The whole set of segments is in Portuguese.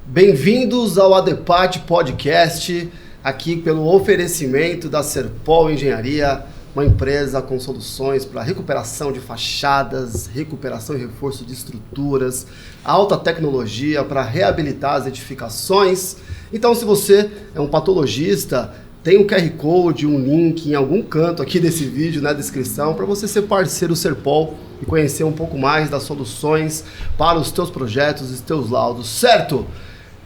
Bem-vindos ao ADEPAT Podcast, aqui pelo oferecimento da Serpol Engenharia, uma empresa com soluções para recuperação de fachadas, recuperação e reforço de estruturas, alta tecnologia para reabilitar as edificações. Então, se você é um patologista, tem um QR Code, um link em algum canto aqui desse vídeo, na descrição, para você ser parceiro Serpol e conhecer um pouco mais das soluções para os teus projetos e os teus laudos, certo?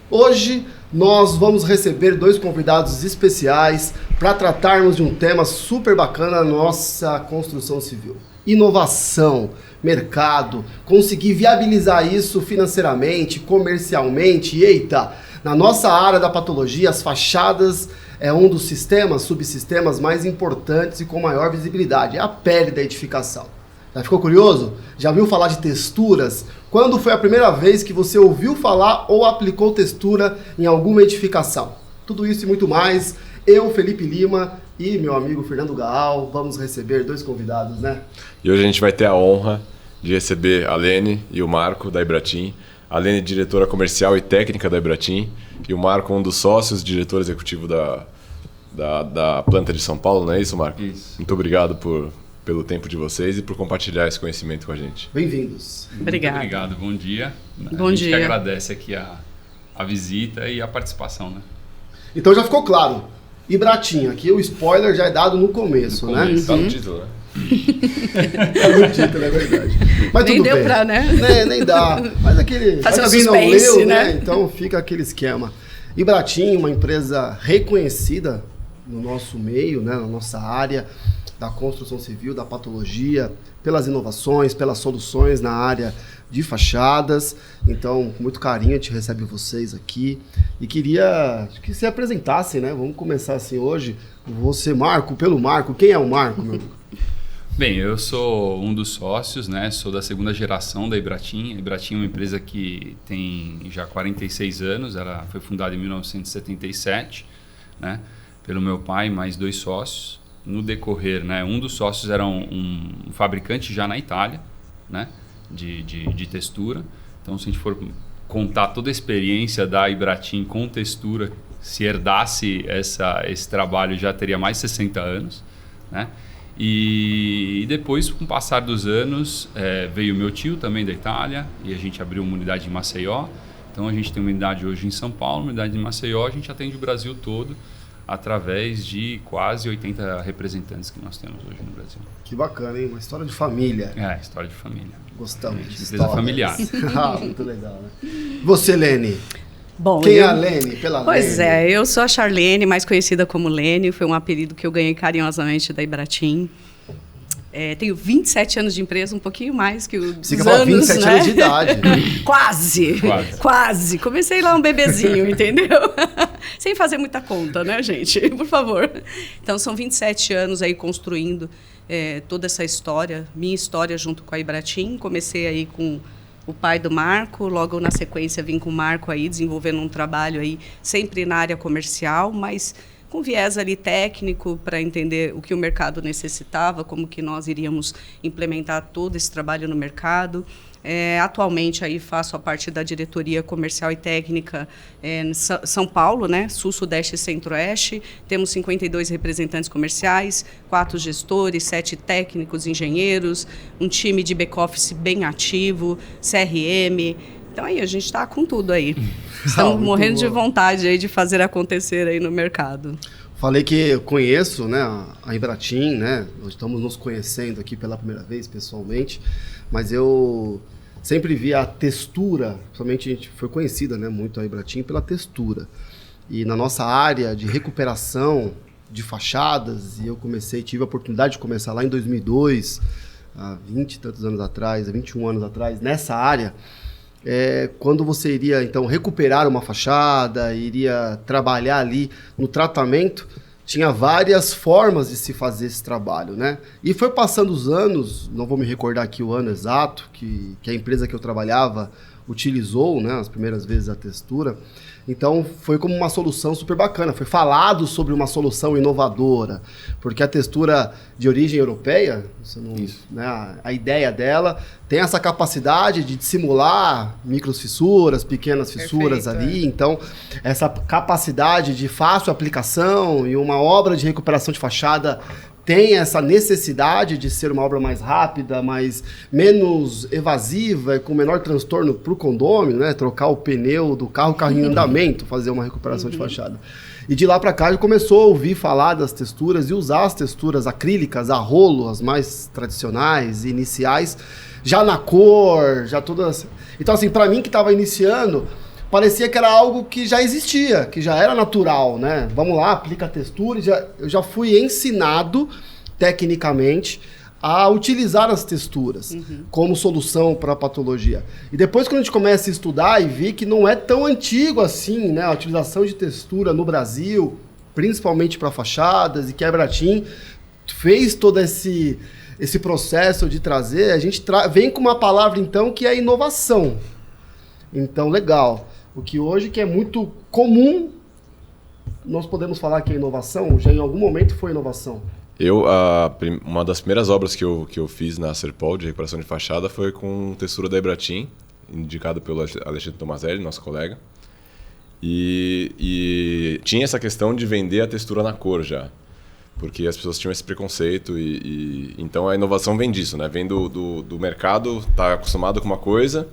Hoje nós vamos receber dois convidados especiais para tratarmos de um tema super bacana na nossa construção civil. Inovação, mercado, conseguir viabilizar isso financeiramente, comercialmente. E, eita, na nossa área da patologia, as fachadas é um dos sistemas, subsistemas mais importantes e com maior visibilidade. É a pele da edificação. Já ficou curioso? Já ouviu falar de texturas? Quando foi a primeira vez que você ouviu falar ou aplicou textura em alguma edificação? Tudo isso e muito mais. Eu, Felipe Lima e meu amigo Fernando Gaal, vamos receber dois convidados, né? E hoje a gente vai ter a honra de receber a Lene e o Marco da Ibratim. A Lene, diretora comercial e técnica da Ibratim, e o Marco, um dos sócios, diretor executivo da planta de São Paulo, não é isso, Marco? Isso. Muito obrigado pelo tempo de vocês e por compartilhar esse conhecimento com a gente. Bem-vindos. Muito obrigado, bom dia. Bom a gente dia. que agradece aqui a visita e a participação, né? Então já ficou claro. Ibratim, aqui o spoiler já é dado no começo, né? Tá no título, né? É no título, é verdade. Mas Nem tudo deu bem. pra, né? Nem dá. Mas aquele... Fazer mas um quem não suspense, leu, né? Então fica aquele esquema. Ibratim, uma empresa reconhecida no nosso meio, né? Na nossa área da construção civil, da patologia, pelas inovações, pelas soluções na área de fachadas. Então, com muito carinho, a gente recebe vocês aqui. E queria que se apresentassem, né? Vamos começar assim hoje. Você, Marco, pelo Marco. Quem é o Marco, meu amigo? Bem, eu sou um dos sócios, né? Sou da segunda geração da Ibratim. A Ibratim é uma empresa que tem já 46 anos. Ela foi fundada em 1977, né? Pelo meu pai e mais dois sócios. No decorrer, né, um dos sócios era um fabricante já na Itália, né, de textura. Então, se a gente for contar toda a experiência da Ibratim com textura, se herdasse esse trabalho, já teria mais de 60 anos. Né? E depois, com o passar dos anos, veio meu tio também da Itália e a gente abriu uma unidade em Maceió. Então, a gente tem uma unidade hoje em São Paulo, uma unidade em Maceió. A gente atende o Brasil todo, através de quase 80 representantes que nós temos hoje no Brasil. Que bacana, hein? Uma história de família. História de família. Gostamos de Empresa histórias. familiar. Muito legal, né? Você, Lene. Bom, Quem é a Lene? Pois Lene. eu sou a Charlene, mais conhecida como Lene. Foi um apelido que eu ganhei carinhosamente da Ibratim. Tenho 27 anos de empresa, um pouquinho mais que os Você quer falar anos, 27 né? anos de idade. Quase. Comecei lá um bebezinho, entendeu? Sem fazer muita conta, né, gente? Por favor. Então, são 27 anos aí construindo toda essa história, minha história junto com a Ibratim. Comecei aí com o pai do Marco, logo na sequência vim com o Marco aí, desenvolvendo um trabalho aí, sempre na área comercial, mas com viés ali técnico para entender o que o mercado necessitava, como que nós iríamos implementar todo esse trabalho no mercado. Atualmente aí faço a parte da diretoria comercial e técnica em São Paulo, né? Sul, Sudeste e Centro-Oeste. Temos 52 representantes comerciais, 4 gestores, 7 técnicos, engenheiros, um time de back-office bem ativo, CRM. Então aí a gente está com tudo aí. Estamos morrendo de vontade aí de fazer acontecer aí no mercado. Falei que eu conheço, né, a Ibratim, né? Nós estamos nos conhecendo aqui pela primeira vez pessoalmente, mas eu sempre vi a textura, principalmente a gente foi conhecida, né, muito a Ibratim pela textura. E na nossa área de recuperação de fachadas, e eu tive a oportunidade de começar lá em 2002, há 20 e tantos anos atrás, há 21 anos atrás, nessa área. Quando você iria, então, recuperar uma fachada, iria trabalhar ali no tratamento, tinha várias formas de se fazer esse trabalho, né? E foi passando os anos, não vou me recordar aqui o ano exato, que a empresa que eu trabalhava, utilizou, né, as primeiras vezes a textura. Então, foi como uma solução super bacana. Foi falado sobre uma solução inovadora, porque a textura de origem europeia, né, a ideia dela, tem essa capacidade de dissimular microfissuras, pequenas fissuras ali. Então, essa capacidade de fácil aplicação e uma obra de recuperação de fachada tem essa necessidade de ser uma obra mais rápida, menos evasiva e com menor transtorno para o condômino, né? Trocar o pneu do carro em andamento, fazer uma recuperação de fachada. E de lá para cá ele começou a ouvir falar das texturas e usar as texturas acrílicas, a rolo, as mais tradicionais e iniciais, já na cor, já todas... Então, assim, para mim que estava iniciando, parecia que era algo que já existia, que já era natural, né? Vamos lá, aplica a textura. Eu já fui ensinado, tecnicamente, a utilizar as texturas como solução para a patologia. E depois, quando a gente começa a estudar e ver que não é tão antigo assim, né? A utilização de textura no Brasil, principalmente para fachadas, e que a Ibratim fez todo esse processo de trazer, a gente vem com uma palavra, então, que é inovação. Então, legal. O que hoje que é muito comum, nós podemos falar que é inovação, já em algum momento foi inovação. Uma das primeiras obras que eu fiz na Serpol de recuperação de fachada foi com textura da Ibratim, indicado pelo Alexandre Tomazelli, nosso colega. E tinha essa questão de vender a textura na cor já, porque as pessoas tinham esse preconceito então a inovação vem disso, né? Vem do mercado, tá acostumado com uma coisa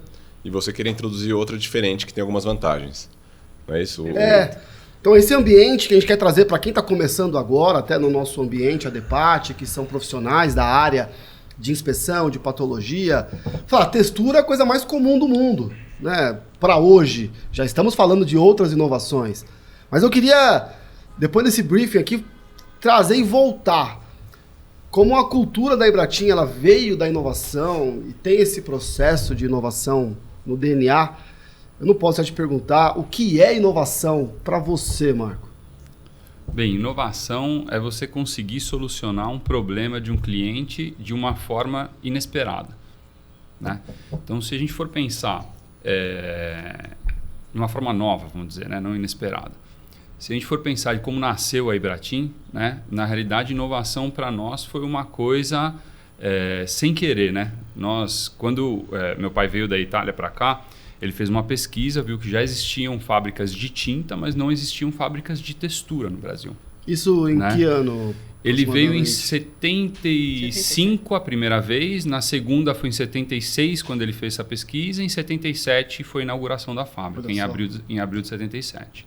e você querer introduzir outra diferente que tem algumas vantagens. Não é isso? Então esse ambiente que a gente quer trazer para quem está começando agora, até no nosso ambiente, a DEPAT, que são profissionais da área de inspeção, de patologia, fala, textura é a coisa mais comum do mundo, né? Para hoje, já estamos falando de outras inovações. Mas eu queria, depois desse briefing aqui, trazer e voltar. Como a cultura da Ibratim, ela veio da inovação e tem esse processo de inovação no DNA, eu não posso te perguntar o que é inovação para você, Marco. Bem, inovação é você conseguir solucionar um problema de um cliente de uma forma inesperada, né? Então, se a gente for pensar de uma forma nova, vamos dizer, né? Não inesperada. Se a gente for pensar de como nasceu a Ibratim, né? Na realidade, inovação para nós foi uma coisa sem querer, né? Quando meu pai veio da Itália para cá, ele fez uma pesquisa, viu que já existiam fábricas de tinta, mas não existiam fábricas de textura no Brasil. Isso em que ano? Ele veio em 75 a primeira vez, na segunda foi em 76 quando ele fez essa pesquisa, em 77 foi a inauguração da fábrica, em abril de 77.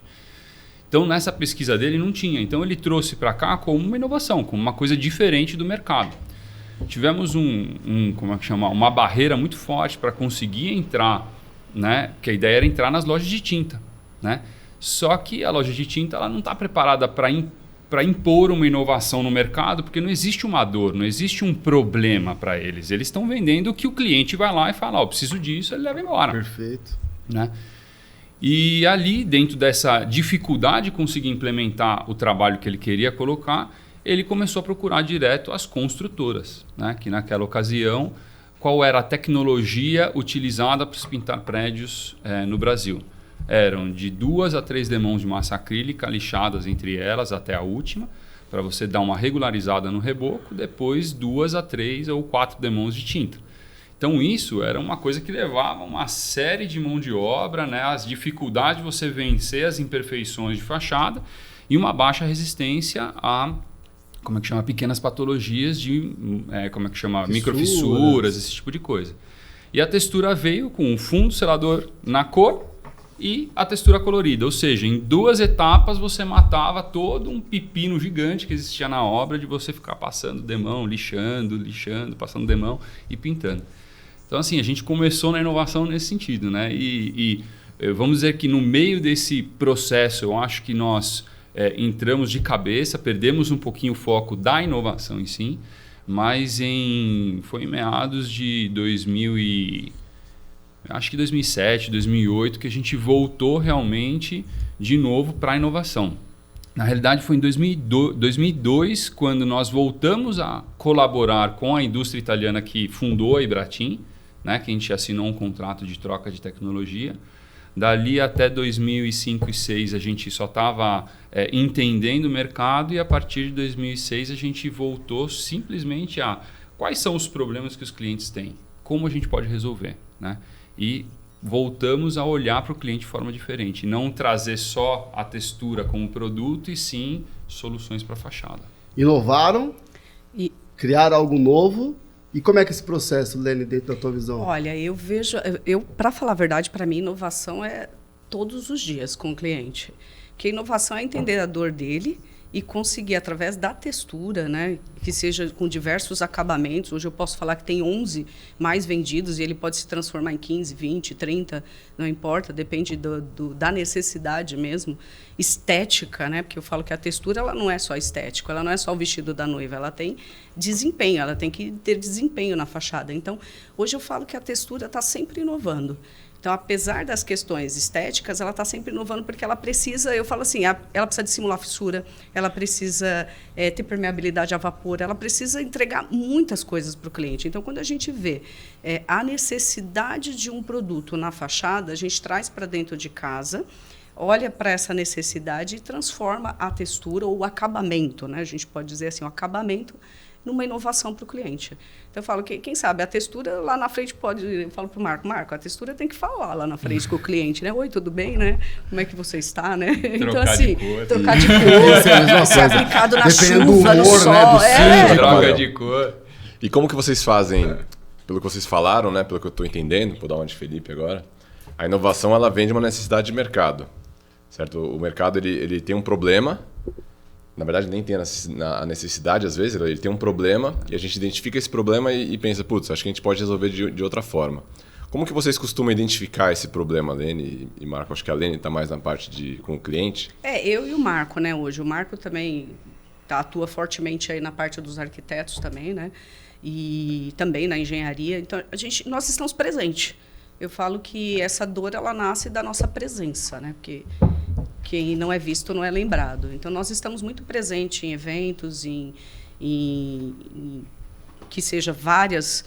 Então, nessa pesquisa dele não tinha. Então, ele trouxe para cá como uma inovação, como uma coisa diferente do mercado. Tivemos uma barreira muito forte para conseguir entrar, né? Que a ideia era entrar nas lojas de tinta, né? Só que a loja de tinta ela não está preparada para impor uma inovação no mercado, porque não existe uma dor, não existe um problema para eles. Eles estão vendendo que o cliente vai lá e fala, eu preciso disso, ele leva embora. Perfeito. Né? E ali, dentro dessa dificuldade de conseguir implementar o trabalho que ele queria colocar, ele começou a procurar direto as construtoras, né? Que naquela ocasião, qual era a tecnologia utilizada para pintar prédios no Brasil? Eram de 2 a 3 demãos de massa acrílica lixadas entre elas até a última, para você dar uma regularizada no reboco, depois 2 a 3 ou 4 demãos de tinta. Então isso era uma coisa que levava uma série de mão de obra, né? As dificuldades de você vencer as imperfeições de fachada e uma baixa resistência a pequenas patologias de microfissuras, esse tipo de coisa. E a textura veio com um fundo selador na cor e a textura colorida, ou seja, em 2 etapas você matava todo um pepino gigante que existia na obra de você ficar passando demão, lixando, passando demão e pintando. Então, assim, a gente começou na inovação nesse sentido, né? E vamos dizer que no meio desse processo, eu acho que nós entramos de cabeça, perdemos um pouquinho o foco da inovação em si, mas foi em meados de 2007, 2008, que a gente voltou realmente de novo para a inovação. Na realidade, foi em 2002, quando nós voltamos a colaborar com a indústria italiana que fundou a Ibratim, né, que a gente assinou um contrato de troca de tecnologia. Dali até 2005 e 2006 a gente só estava entendendo o mercado, e a partir de 2006 a gente voltou simplesmente a quais são os problemas que os clientes têm, como a gente pode resolver, né? E voltamos a olhar para o cliente de forma diferente, não trazer só a textura como produto, e sim soluções para a fachada. Inovaram, criaram algo novo. E como é que é esse processo, Lene, dentro da tua visão? Olha, eu vejo, para falar a verdade, para mim, inovação é todos os dias com o cliente. Porque inovação é entender a dor dele e conseguir, através da textura, né, que seja com diversos acabamentos. Hoje eu posso falar que tem 11 mais vendidos e ele pode se transformar em 15, 20, 30, não importa, depende da necessidade mesmo. Estética, né, porque eu falo que a textura ela não é só estética, ela não é só o vestido da noiva, ela tem desempenho, ela tem que ter desempenho na fachada. Então, hoje eu falo que a textura está sempre inovando. Então, apesar das questões estéticas, ela está sempre inovando, porque ela precisa, eu falo assim, ela precisa dissimular fissura, ela precisa ter permeabilidade a vapor, ela precisa entregar muitas coisas para o cliente. Então, quando a gente vê a necessidade de um produto na fachada, a gente traz para dentro de casa, olha para essa necessidade e transforma a textura ou o acabamento, né? A gente pode dizer assim, o acabamento numa inovação para o cliente. Então, eu falo que, quem sabe, a textura lá na frente pode... Eu falo para o Marco, a textura tem que falar lá na frente com o cliente, né? Oi, tudo bem, né? Como é que você está, né? Então, assim, trocar de cor, ser aplicado na chuva, no sol. Né, troca de cor. E como que vocês fazem, pelo que vocês falaram, né? Pelo que eu estou entendendo, vou dar uma de Felipe agora, a inovação, ela vem de uma necessidade de mercado, certo? O mercado, ele tem um problema. Na verdade, nem tem a necessidade, às vezes, ele tem um problema e a gente identifica esse problema e pensa, putz, acho que a gente pode resolver de outra forma. Como que vocês costumam identificar esse problema, Lene e Marco? Acho que a Lene está mais na parte com o cliente. Eu e o Marco, né, hoje. O Marco também atua fortemente aí na parte dos arquitetos também, né? E também na engenharia. Então, nós estamos presentes. Eu falo que essa dor, ela nasce da nossa presença, né? Porque quem não é visto não é lembrado. Então, nós estamos muito presentes em eventos, que seja várias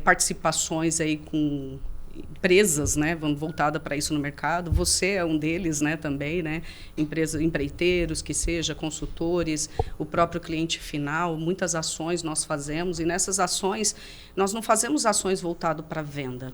participações aí com empresas, né, voltada para isso no mercado. Você é um deles, né, também, né, empreiteiros, que seja consultores, o próprio cliente final. Muitas ações nós fazemos, e nessas ações nós não fazemos ações voltadas para venda,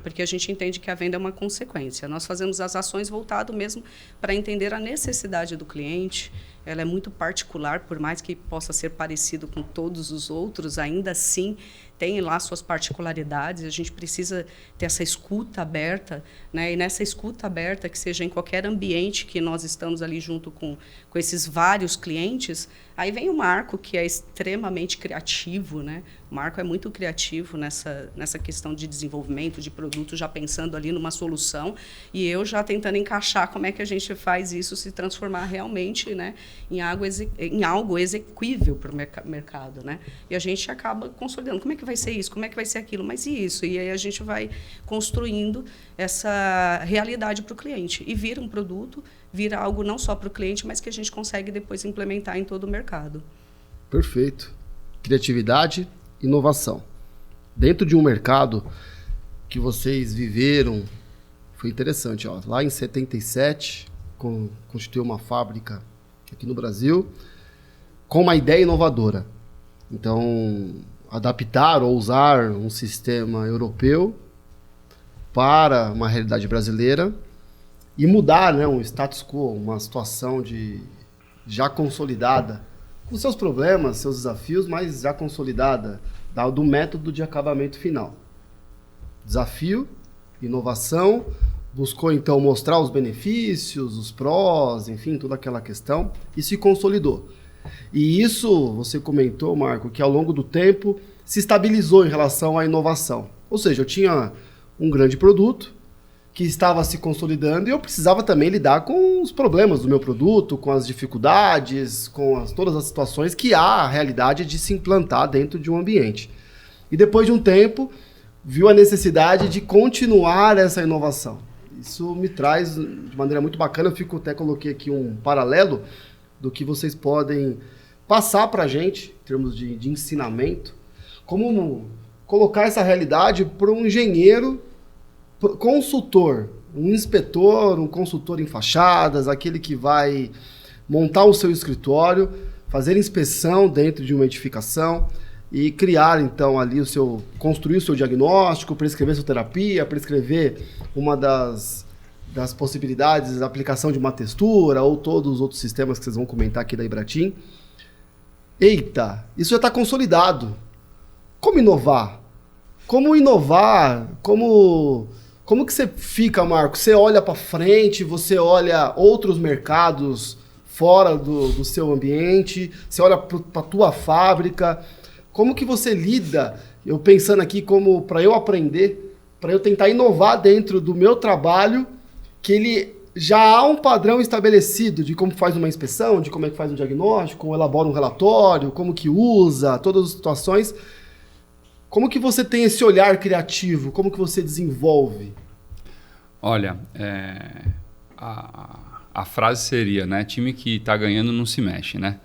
porque a gente entende que a venda é uma consequência. Nós fazemos as ações voltado mesmo para entender a necessidade do cliente. Ela é muito particular, por mais que possa ser parecido com todos os outros, ainda assim tem lá suas particularidades. A gente precisa ter essa escuta aberta, né? E nessa escuta aberta, que seja em qualquer ambiente que nós estamos ali junto com esses vários clientes, aí vem o Marco, que é extremamente criativo, né? O Marco é muito criativo nessa questão de desenvolvimento de produto, já pensando ali numa solução, e eu já tentando encaixar como é que a gente faz isso se transformar realmente, né, em algo execuível para o mercado, né? E a gente acaba consolidando. Como é que vai ser isso? Como é que vai ser aquilo? Mas e isso? E aí a gente vai construindo essa realidade para o cliente. E vira um produto, vira algo não só para o cliente, mas que a gente consegue depois implementar em todo o mercado. Perfeito. Criatividade, inovação. Dentro de um mercado que vocês viveram, foi interessante. Ó, lá em 77, constituiu uma fábrica aqui no Brasil com uma ideia inovadora. Então, adaptar ou usar um sistema europeu para uma realidade brasileira e mudar, né, um status quo, uma situação já consolidada, com seus problemas, seus desafios, mas já consolidada, do método de acabamento final. Desafio, inovação, buscou então mostrar os benefícios, os prós, enfim, toda aquela questão, e se consolidou. E isso, você comentou, Marco, que ao longo do tempo se estabilizou em relação à inovação. Ou seja, eu tinha um grande produto que estava se consolidando e eu precisava também lidar com os problemas do meu produto, com as dificuldades, com todas as situações que há a realidade de se implantar dentro de um ambiente. E depois de um tempo, viu a necessidade de continuar essa inovação. Isso me traz de maneira muito bacana, até coloquei aqui um paralelo do que vocês podem passar para a gente, em termos de ensinamento, como colocar essa realidade para um engenheiro consultor, um inspetor, um consultor em fachadas, aquele que vai montar o seu escritório, fazer inspeção dentro de uma edificação e criar, então, ali construir o seu diagnóstico, prescrever sua terapia, prescrever uma das possibilidades, a aplicação de uma textura ou todos os outros sistemas que vocês vão comentar aqui da Ibratim. Eita, isso já está consolidado. Como inovar? Como que você fica, Marco? Você olha para frente, você olha outros mercados fora do seu ambiente, você olha para a tua fábrica. Como que você lida? Eu pensando aqui como para eu aprender, para eu tentar inovar dentro do meu trabalho, que ele já há um padrão estabelecido de como faz uma inspeção, de como é que faz um diagnóstico, como elabora um relatório, como que usa, todas as situações. Como que você tem esse olhar criativo? Como que você desenvolve? Olha, a frase seria, né? Time que está ganhando não se mexe, né?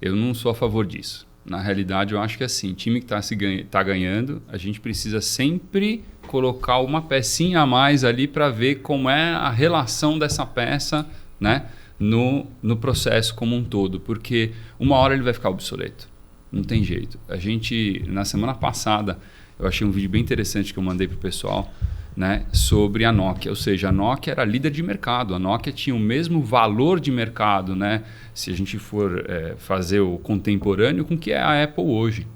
Eu não sou a favor disso. Na realidade, eu acho que assim, time que está ganhando, a gente precisa sempre colocar uma pecinha a mais ali para ver como é a relação dessa peça, né? No processo como um todo. Porque uma hora ele vai ficar obsoleto. Não tem jeito. A gente, na semana passada, eu achei um vídeo bem interessante que eu mandei para o pessoal, né, sobre a Nokia. Ou seja, a Nokia era líder de mercado. A Nokia tinha o mesmo valor de mercado, né, se a gente for fazer o contemporâneo com o que é a Apple hoje.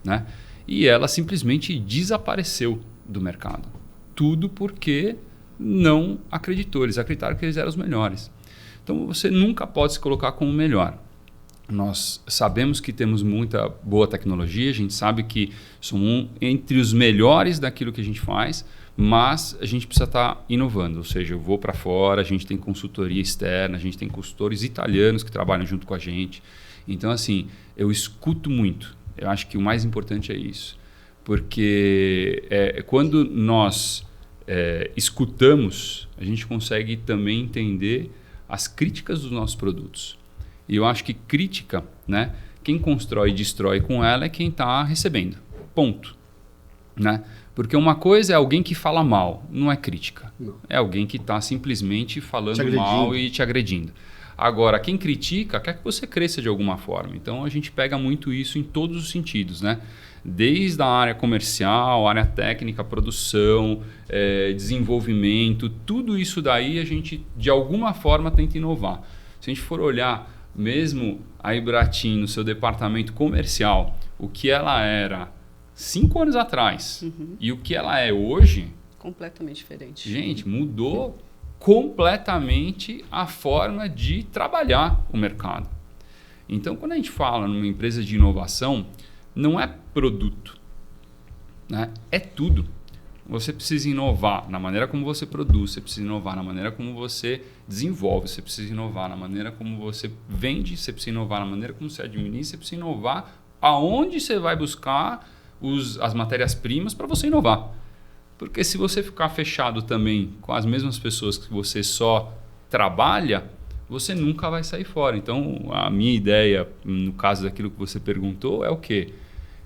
Né? E ela simplesmente desapareceu do mercado. Tudo porque não acreditou. Eles acreditaram que eles eram os melhores. Então, você nunca pode se colocar como o melhor. Nós sabemos que temos muita boa tecnologia, a gente sabe que somos entre os melhores daquilo que a gente faz, mas a gente precisa estar inovando, ou seja, eu vou para fora, a gente tem consultoria externa, a gente tem consultores italianos que trabalham junto com a gente. Então, assim, eu escuto muito. Eu acho que o mais importante é isso, porque quando nós escutamos, a gente consegue também entender as críticas dos nossos produtos. E eu acho que crítica, né, quem constrói e destrói com ela é quem está recebendo. Ponto. Né? Porque uma coisa é alguém que fala mal, não é crítica. Não. É alguém que está simplesmente falando mal e te agredindo. Agora, quem critica quer que você cresça de alguma forma. Então, a gente pega muito isso em todos os sentidos. Né? Desde a área comercial, área técnica, produção, desenvolvimento, tudo isso daí a gente, de alguma forma, tenta inovar. Se a gente for olhar mesmo a Ibratim no seu departamento comercial, o que ela era 5 anos atrás e o que ela é hoje... Completamente diferente. Gente, mudou completamente a forma de trabalhar o mercado. Então, quando a gente fala numa empresa de inovação, não é produto, né? É tudo. Você precisa inovar na maneira como você produz, você precisa inovar na maneira como você desenvolve, você precisa inovar na maneira como você vende, você precisa inovar na maneira como você administra, você precisa inovar aonde você vai buscar as matérias-primas para você inovar. Porque se você ficar fechado também com as mesmas pessoas que você só trabalha, você nunca vai sair fora. Então, a minha ideia, no caso daquilo que você perguntou, é o quê?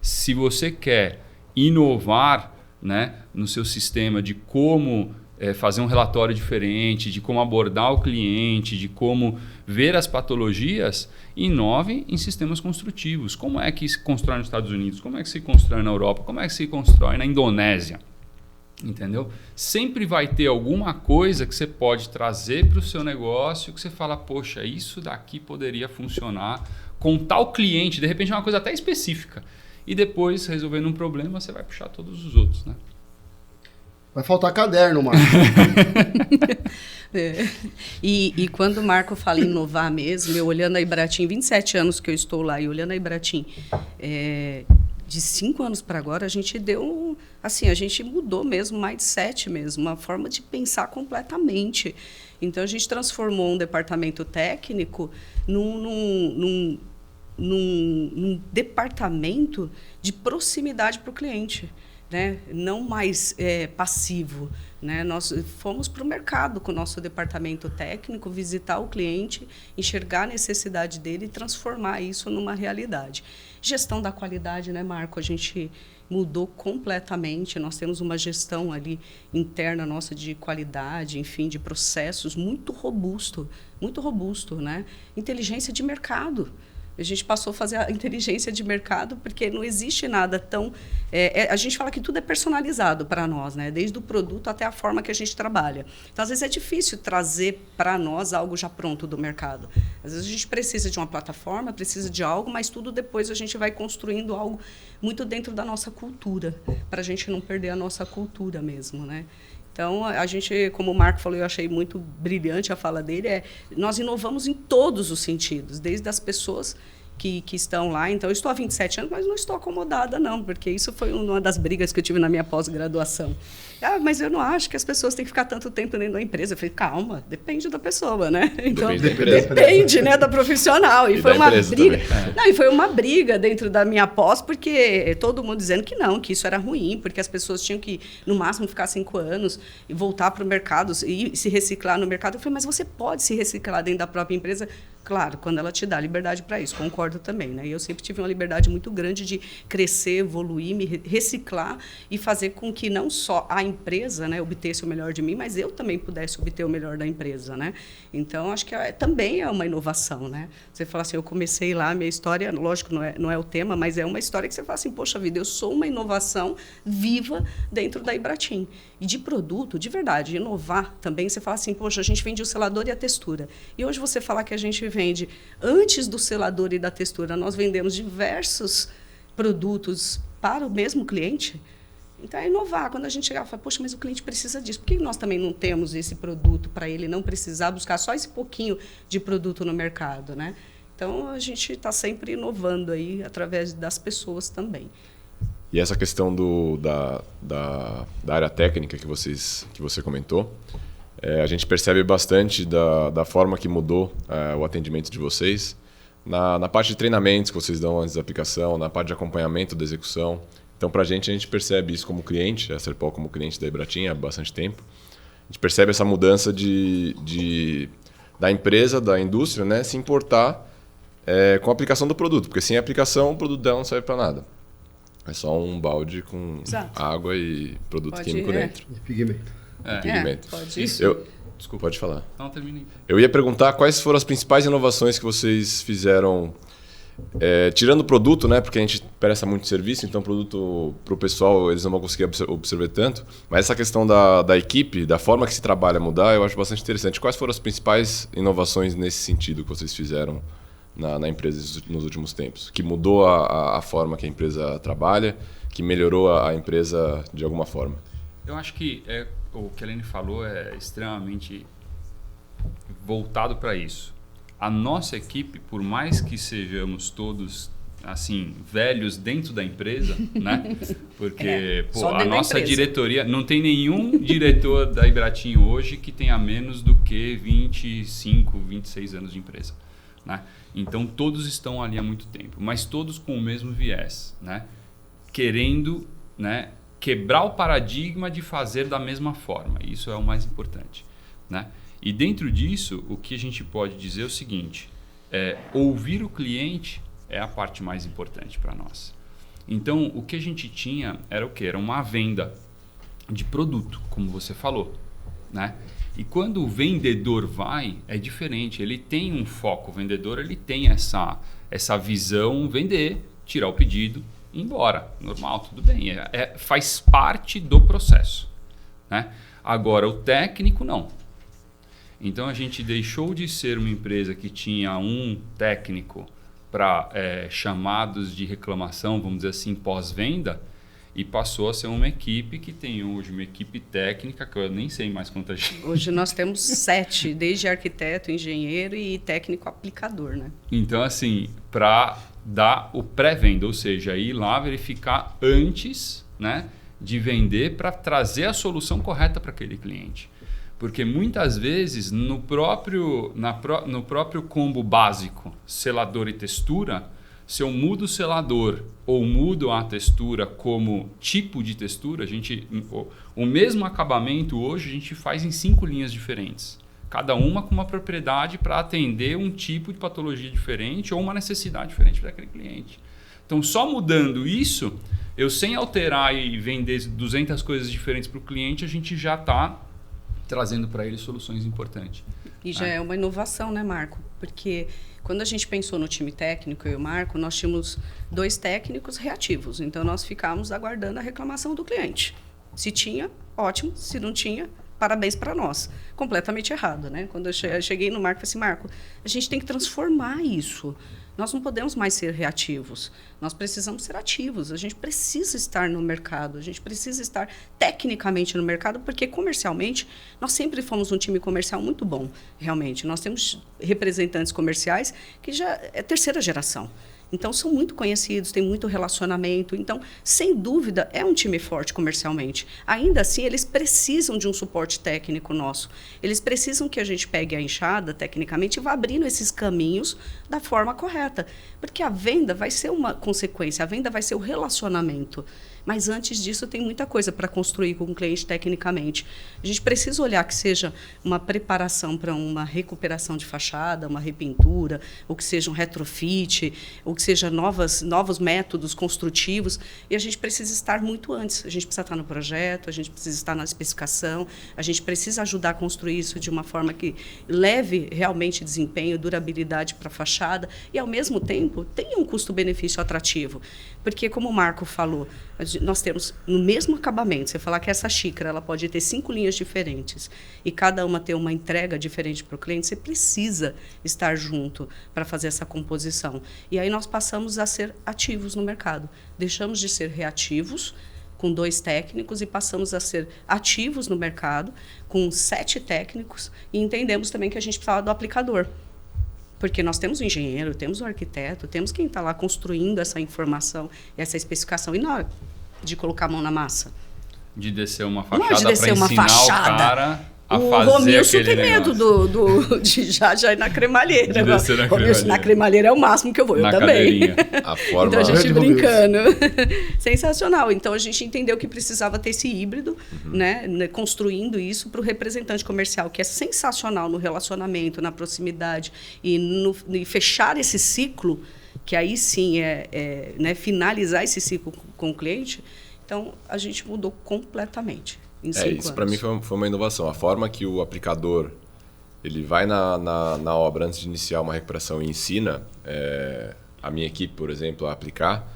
Se você quer inovar, né, no seu sistema de como fazer um relatório diferente, de como abordar o cliente, de como ver as patologias, inove em sistemas construtivos. Como é que se constrói nos Estados Unidos? Como é que se constrói na Europa? Como é que se constrói na Indonésia? Entendeu? Sempre vai ter alguma coisa que você pode trazer para o seu negócio que você fala, poxa, isso daqui poderia funcionar com tal cliente, de repente é uma coisa até específica. E depois, resolvendo um problema, você vai puxar todos os outros, né? Vai faltar caderno, Marco. E quando o Marco fala em inovar mesmo, eu olhando a Ibratim, 27 anos que eu estou lá, e olhando a Ibratim, de 5 anos para agora, a gente deu... Assim, a gente mudou mesmo o mindset mesmo, uma forma de pensar completamente. Então, a gente transformou um departamento técnico num departamento de proximidade para o cliente, né? Não mais passivo, né? Nós fomos para o mercado com o nosso departamento técnico, visitar o cliente, enxergar a necessidade dele e transformar isso numa realidade. Gestão da qualidade, né, Marco? A gente mudou completamente. Nós temos uma gestão ali interna nossa de qualidade, enfim, de processos muito robusto, né? Inteligência de mercado. A gente passou a fazer a inteligência de mercado porque não existe nada tão... a gente fala que tudo é personalizado para nós, né? Desde o produto até a forma que a gente trabalha. Então, às vezes, é difícil trazer para nós algo já pronto do mercado. Às vezes, a gente precisa de uma plataforma, precisa de algo, mas tudo depois a gente vai construindo algo muito dentro da nossa cultura, para a gente não perder a nossa cultura mesmo, né? Então, a gente, como o Marco falou, eu achei muito brilhante a fala dele, nós inovamos em todos os sentidos, desde as pessoas que estão lá. Então, eu estou há 27 anos, mas não estou acomodada, não, porque isso foi uma das brigas que eu tive na minha pós-graduação. Mas eu não acho que as pessoas têm que ficar tanto tempo dentro da empresa. Eu falei, calma, depende da pessoa, né? Então, depende, né, da profissional. E foi uma briga. Não, e foi uma briga dentro da minha pós, porque todo mundo dizendo que não, que isso era ruim, porque as pessoas tinham que, no máximo, ficar 5 anos e voltar para o mercado e se reciclar no mercado. Eu falei, mas você pode se reciclar dentro da própria empresa? Claro, quando ela te dá liberdade para isso, concordo também, né? E eu sempre tive uma liberdade muito grande de crescer, evoluir, me reciclar e fazer com que não só a empresa, né, obtesse o melhor de mim, mas eu também pudesse obter o melhor da empresa, né? Então, acho que também é uma inovação, né? Você fala assim, eu comecei lá, minha história, lógico, não é o tema, mas é uma história que você fala assim, poxa vida, eu sou uma inovação viva dentro da Ibratim. E de produto, de verdade, inovar também, você fala assim, poxa, a gente vende o selador e a textura. E hoje você falar que a gente vende antes do selador e da textura, nós vendemos diversos produtos para o mesmo cliente. Então, é inovar. Quando a gente chegava e fala, poxa, mas o cliente precisa disso. Por que nós também não temos esse produto para ele não precisar buscar só esse pouquinho de produto no mercado, né? Então, a gente está sempre inovando aí através das pessoas também. E essa questão da área técnica que você comentou, a gente percebe bastante da forma que mudou o atendimento de vocês na parte de treinamentos que vocês dão antes da aplicação, na parte de acompanhamento da execução. Então, para a gente percebe isso como cliente, a Serpol como cliente da Ibratim há bastante tempo. A gente percebe essa mudança da empresa, da indústria, né, se importar com a aplicação do produto, porque sem a aplicação o produto dela não serve para nada. É só um balde com água e produto químico dentro. E pigmento. Pigmento. Pode isso. Desculpa, pode falar. Não, terminei. Eu ia perguntar quais foram as principais inovações que vocês fizeram, tirando o produto, né? Porque a gente presta muito serviço, então o produto para o pessoal eles não vão conseguir observar tanto. Mas essa questão da equipe, da forma que se trabalha mudar, eu acho bastante interessante. Quais foram as principais inovações nesse sentido que vocês fizeram na empresa nos últimos tempos? Que mudou a forma que a empresa trabalha, que melhorou a empresa de alguma forma? Eu acho que o que a Helene falou é extremamente voltado para isso. A nossa equipe, por mais que sejamos todos assim velhos dentro da empresa, né? Porque a nossa diretoria, não tem nenhum diretor da Ibratim hoje que tenha menos do que 25, 26 anos de empresa, né? Então todos estão ali há muito tempo, mas todos com o mesmo viés, né? Querendo, né, quebrar o paradigma de fazer da mesma forma. Isso é o mais importante, né? E dentro disso, o que a gente pode dizer é o seguinte, ouvir o cliente é a parte mais importante para nós. Então, o que a gente tinha era o quê? Era uma venda de produto, como você falou, né? E quando o vendedor vai, é diferente. Ele tem um foco, o vendedor ele tem essa visão, vender, tirar o pedido, ir embora. Normal, tudo bem. Faz parte do processo, né? Agora, o técnico, não. Então, a gente deixou de ser uma empresa que tinha um técnico para chamados de reclamação, vamos dizer assim, pós-venda, e passou a ser uma equipe que tem hoje uma equipe técnica, que eu nem sei mais quanta gente. Hoje nós temos 7, desde arquiteto, engenheiro e técnico aplicador, né? Então, assim, para dar o pré-venda, ou seja, ir lá verificar antes, né, de vender para trazer a solução correta para aquele cliente. Porque muitas vezes no próprio combo básico, selador e textura, se eu mudo o selador ou mudo a textura como tipo de textura, o mesmo acabamento hoje a gente faz em 5 linhas diferentes. Cada uma com uma propriedade para atender um tipo de patologia diferente ou uma necessidade diferente daquele cliente. Então, só mudando isso, eu sem alterar e vender 200 coisas diferentes para o cliente, a gente já está trazendo para ele soluções importantes. E já é uma inovação, né, Marco? Porque quando a gente pensou no time técnico, eu e o Marco, nós tínhamos 2 técnicos reativos. Então, nós ficávamos aguardando a reclamação do cliente. Se tinha, ótimo. Se não tinha, parabéns para nós. Completamente errado, né? Quando eu cheguei no Marco, eu falei assim, Marco, a gente tem que transformar isso. Nós não podemos mais ser reativos. Nós precisamos ser ativos. A gente precisa estar no mercado. A gente precisa estar tecnicamente no mercado, porque comercialmente, nós sempre fomos um time comercial muito bom, realmente. Nós temos representantes comerciais que já é 3ª geração. Então, são muito conhecidos, têm muito relacionamento. Então, sem dúvida, é um time forte comercialmente. Ainda assim, eles precisam de um suporte técnico nosso. Eles precisam que a gente pegue a enxada, tecnicamente, e vá abrindo esses caminhos da forma correta. Porque a venda vai ser uma consequência, a venda vai ser o relacionamento. Mas antes disso, tem muita coisa para construir com o cliente tecnicamente. A gente precisa olhar que seja uma preparação para uma recuperação de fachada, uma repintura, ou que seja um retrofit, ou que seja novos métodos construtivos. E a gente precisa estar muito antes. A gente precisa estar no projeto, a gente precisa estar na especificação, a gente precisa ajudar a construir isso de uma forma que leve realmente desempenho, durabilidade para a fachada e, ao mesmo tempo, tenha um custo-benefício atrativo. Porque, como o Marco falou, nós temos no mesmo acabamento, você falar que essa xícara ela pode ter 5 linhas diferentes e cada uma ter uma entrega diferente para o cliente, você precisa estar junto para fazer essa composição. E aí nós passamos a ser ativos no mercado. Deixamos de ser reativos com 2 técnicos e passamos a ser ativos no mercado com 7 técnicos e entendemos também que a gente precisava do aplicador. Porque nós temos o engenheiro, temos o arquiteto, temos quem está lá construindo essa informação, essa especificação. E na hora de colocar a mão na massa? De descer uma Não é de fachada descer para uma ensinar fachada. o cara a O fazer Romilson aquele tem medo de já ir na cremalheira. De descer na Romilson, cremalheira. na cremalheira é o máximo que eu vou, Na eu também. cadeirinha. A forma... Então, a gente Grande brincando. Sensacional. Então, a gente entendeu que precisava ter esse híbrido, né, construindo isso para o representante comercial, que é sensacional no relacionamento, na proximidade e fechar esse ciclo, que aí sim né, finalizar esse ciclo com o cliente. Então, a gente mudou completamente em 5 anos. Isso para mim foi uma inovação. A forma que o aplicador ele vai na obra antes de iniciar uma recuperação e ensina a minha equipe, por exemplo, a aplicar.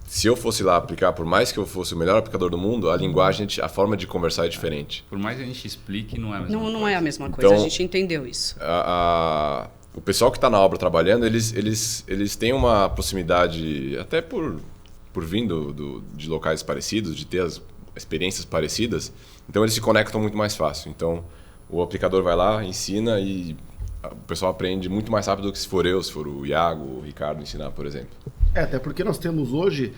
Se eu fosse lá aplicar, por mais que eu fosse o melhor aplicador do mundo, a linguagem, a forma de conversar é diferente. Por mais que a gente explique, não é a mesma coisa. Não é a mesma coisa, Então, a gente entendeu isso. O pessoal que está na obra trabalhando, eles têm uma proximidade, até por vindo de locais parecidos, de ter as experiências parecidas, então eles se conectam muito mais fácil. Então, o aplicador vai lá, ensina e o pessoal aprende muito mais rápido do que se for o Iago, o Ricardo ensinar, por exemplo. Até porque nós temos hoje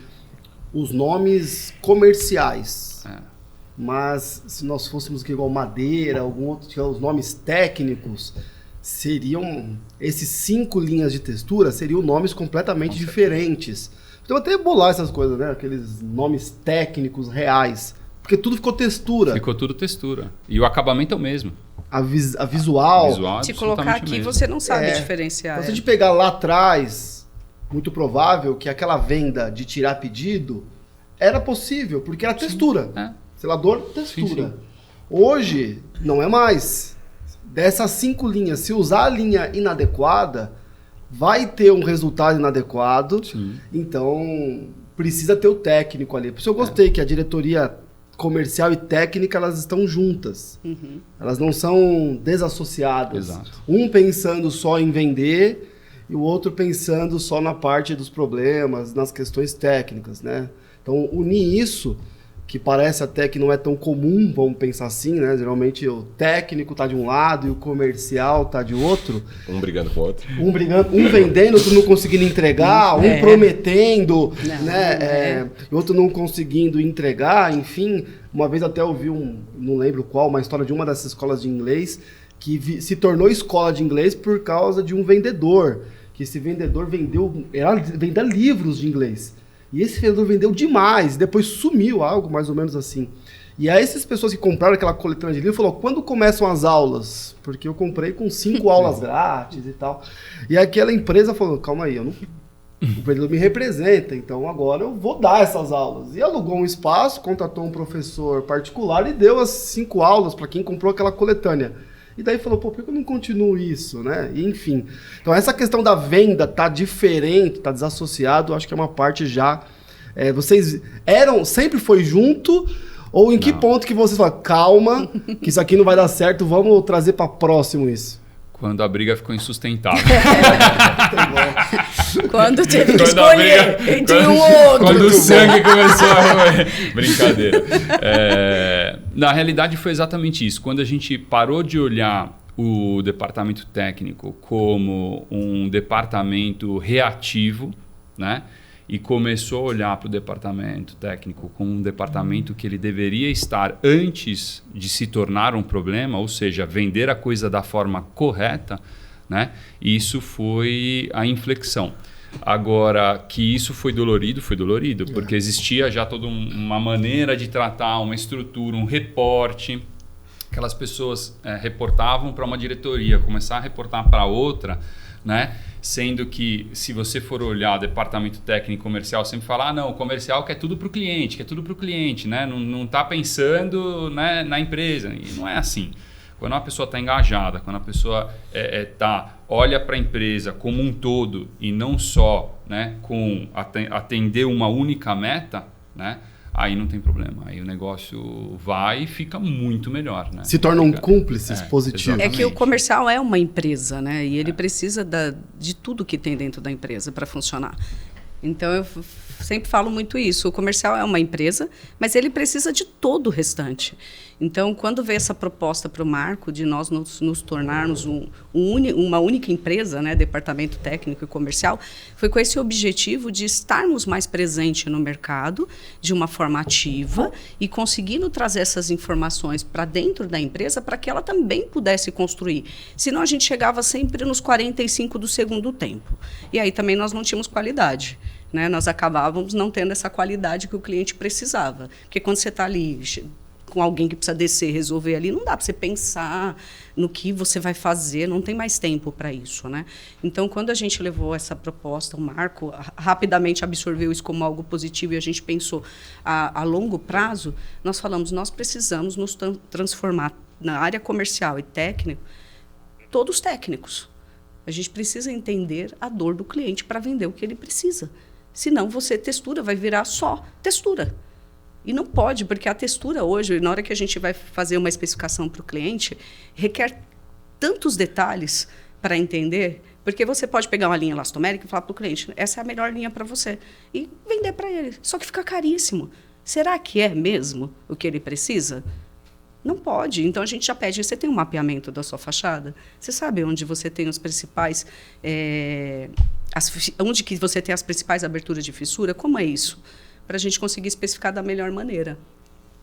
os nomes comerciais. Mas se nós fôssemos igual Madeira, algum outro, os nomes técnicos, seriam esses 5 linhas de textura, seriam nomes completamente diferentes. Então até bolar essas coisas, né? Aqueles nomes técnicos reais. Porque tudo ficou textura. Ficou tudo textura. E o acabamento é o mesmo. A visual. Se colocar aqui, você não sabe diferenciar. Se a gente pegar lá atrás, muito provável que aquela venda de tirar pedido era possível, porque era textura. Selador, textura. Sim. Hoje, não é mais. Dessas 5 linhas, se usar a linha inadequada, vai ter um resultado inadequado. Sim. Então, precisa ter o técnico ali. Por isso eu gostei que a diretoria comercial e técnica, elas estão juntas. Uhum. Elas não são desassociadas. Exato. Um pensando só em vender e o outro pensando só na parte dos problemas, nas questões técnicas, né? Então, unir isso, que parece até que não é tão comum, vamos pensar assim, né? Geralmente o técnico tá de um lado e o comercial tá de outro. Um brigando com o outro. Um vendendo, outro não conseguindo entregar, um prometendo, né? E outro não conseguindo entregar, enfim. Uma vez até ouvi não lembro qual, uma história de uma dessas escolas de inglês que se tornou escola de inglês por causa de um vendedor. Que esse vendedor vendia livros de inglês. E esse vendedor vendeu demais, depois sumiu, algo mais ou menos assim. E aí essas pessoas que compraram aquela coletânea de livro falaram, quando começam as aulas? Porque eu comprei com 5 aulas grátis e tal. E aquela empresa falou, calma aí, eu O empreendedor me representa, então agora eu vou dar essas aulas. E alugou um espaço, contratou um professor particular e deu as 5 aulas para quem comprou aquela coletânea. E daí falou, por que eu não continuo isso, né? E, enfim. Então essa questão da venda tá diferente, tá desassociado, acho que é uma parte já... vocês sempre foi junto... Ou em que ponto que vocês falam, calma, que isso aqui não vai dar certo, vamos trazer para próximo isso? Quando a briga ficou insustentável. Quando teve que escolher entre um ou outro. Quando o sangue começou a... Brincadeira. Na realidade foi exatamente isso. Quando a gente parou de olhar o departamento técnico como um departamento reativo, né? E começou a olhar para o departamento técnico como um departamento que ele deveria estar antes de se tornar um problema, ou seja, vender a coisa da forma correta, né? Isso foi a inflexão. Agora, que isso foi dolorido, porque existia já toda uma maneira de tratar, uma estrutura, um reporte. Aquelas pessoas reportavam para uma diretoria, começar a reportar para outra, né? Sendo que, se você for olhar departamento técnico e comercial, sempre fala, não, o comercial quer tudo para o cliente, né? Não está pensando, né, na empresa. E não é assim. Quando uma pessoa está engajada, quando a pessoa olha para a empresa como um todo e não só, né, com atender uma única meta, né? Aí não tem problema. Aí o negócio vai e fica muito melhor, né? Se tornam cúmplices positivos. É que o comercial é uma empresa, né? E ele precisa de tudo que tem dentro da empresa para funcionar. Então, eu sempre falo muito isso. O comercial é uma empresa, mas ele precisa de todo o restante. Então, quando veio essa proposta para o Marco de nós nos tornarmos uma única empresa, né, departamento técnico e comercial, foi com esse objetivo de estarmos mais presentes no mercado, de uma forma ativa, e conseguindo trazer essas informações para dentro da empresa para que ela também pudesse construir. Senão, a gente chegava sempre nos 45 do segundo tempo. E aí também nós não tínhamos qualidade. Né? Nós acabávamos não tendo essa qualidade que o cliente precisava. Porque quando você está ali com alguém que precisa descer, resolver ali, não dá para você pensar no que você vai fazer, não tem mais tempo para isso. Né? Então, quando a gente levou essa proposta, o Marco rapidamente absorveu isso como algo positivo e a gente pensou a longo prazo, nós falamos, nós precisamos nos transformar na área comercial e técnico, todos técnicos. A gente precisa entender a dor do cliente para vender o que ele precisa. Senão, textura vai virar só textura. E não pode, porque a textura hoje, na hora que a gente vai fazer uma especificação para o cliente, requer tantos detalhes para entender, porque você pode pegar uma linha elastomérica e falar para o cliente, essa é a melhor linha para você, e vender para ele. Só que fica caríssimo. Será que é mesmo o que ele precisa? Não pode. Então, a gente já pede, você tem um mapeamento da sua fachada? Você sabe onde você tem os principais... onde que você tem as principais aberturas de fissura? Como é isso? Para a gente conseguir especificar da melhor maneira.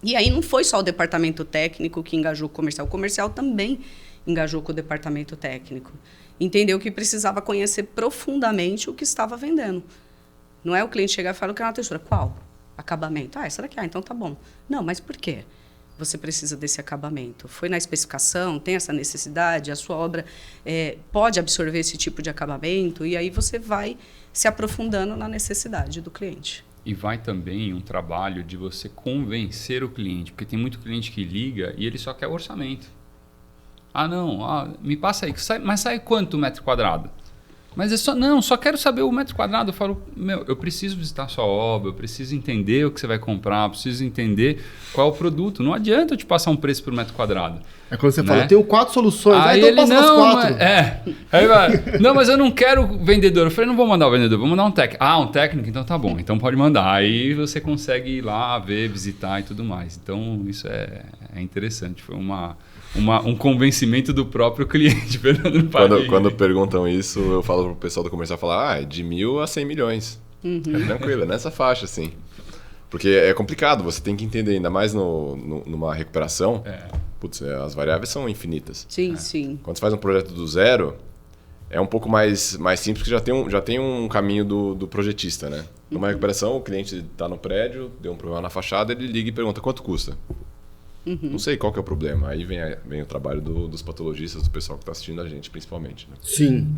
E aí não foi só o departamento técnico que engajou o comercial também engajou com o departamento técnico. Entendeu que precisava conhecer profundamente o que estava vendendo. Não é o cliente chegar e falar, eu quero uma textura. Qual? Acabamento. Essa daqui. Então tá bom. Não, mas por quê? Você precisa desse acabamento. Foi na especificação, tem essa necessidade, a sua obra pode absorver esse tipo de acabamento, e aí você vai se aprofundando na necessidade do cliente. E vai também um trabalho de você convencer o cliente, porque tem muito cliente que liga e ele só quer orçamento. Me passa aí, mas sai quanto metro quadrado? Mas só quero saber o metro quadrado. Eu falo, eu preciso visitar a sua obra, eu preciso entender o que você vai comprar, eu preciso entender qual é o produto. Não adianta eu te passar um preço por metro quadrado. É quando você fala, eu tenho 4 soluções, aí então passa as 4. Aí vai, não, mas eu não quero vendedor. Eu falei, não vou mandar o vendedor, vou mandar um técnico. Um técnico? Então tá bom, então pode mandar. Aí você consegue ir lá, ver, visitar e tudo mais. Então isso é interessante, foi um convencimento do próprio cliente. Quando perguntam isso, eu falo pro pessoal do comercial, é de 1.000 a 100 milhões. Uhum. É tranquilo, é nessa faixa, assim. Porque é complicado, você tem que entender, ainda mais numa recuperação, as variáveis são infinitas. Sim, sim. Quando você faz um projeto do zero, é um pouco mais simples, porque já tem um caminho do projetista, né? Numa recuperação, o cliente está no prédio, deu um problema na fachada, ele liga e pergunta quanto custa. Uhum. Não sei qual que é o problema. Aí vem o trabalho dos patologistas, do pessoal que está assistindo a gente, principalmente. Né? Sim.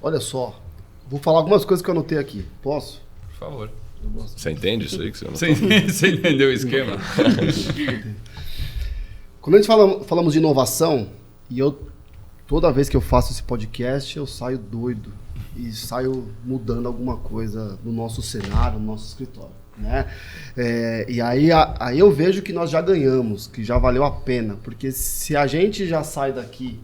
Olha só. Vou falar algumas coisas que eu anotei aqui. Posso? Por favor. Você entende isso aí que você não Você entendeu o esquema? Quando a gente falamos de inovação, e toda vez que eu faço esse podcast, eu saio doido e saio mudando alguma coisa no nosso cenário, no nosso escritório, né? E aí eu vejo que nós já ganhamos, que já valeu a pena, porque se a gente já sai daqui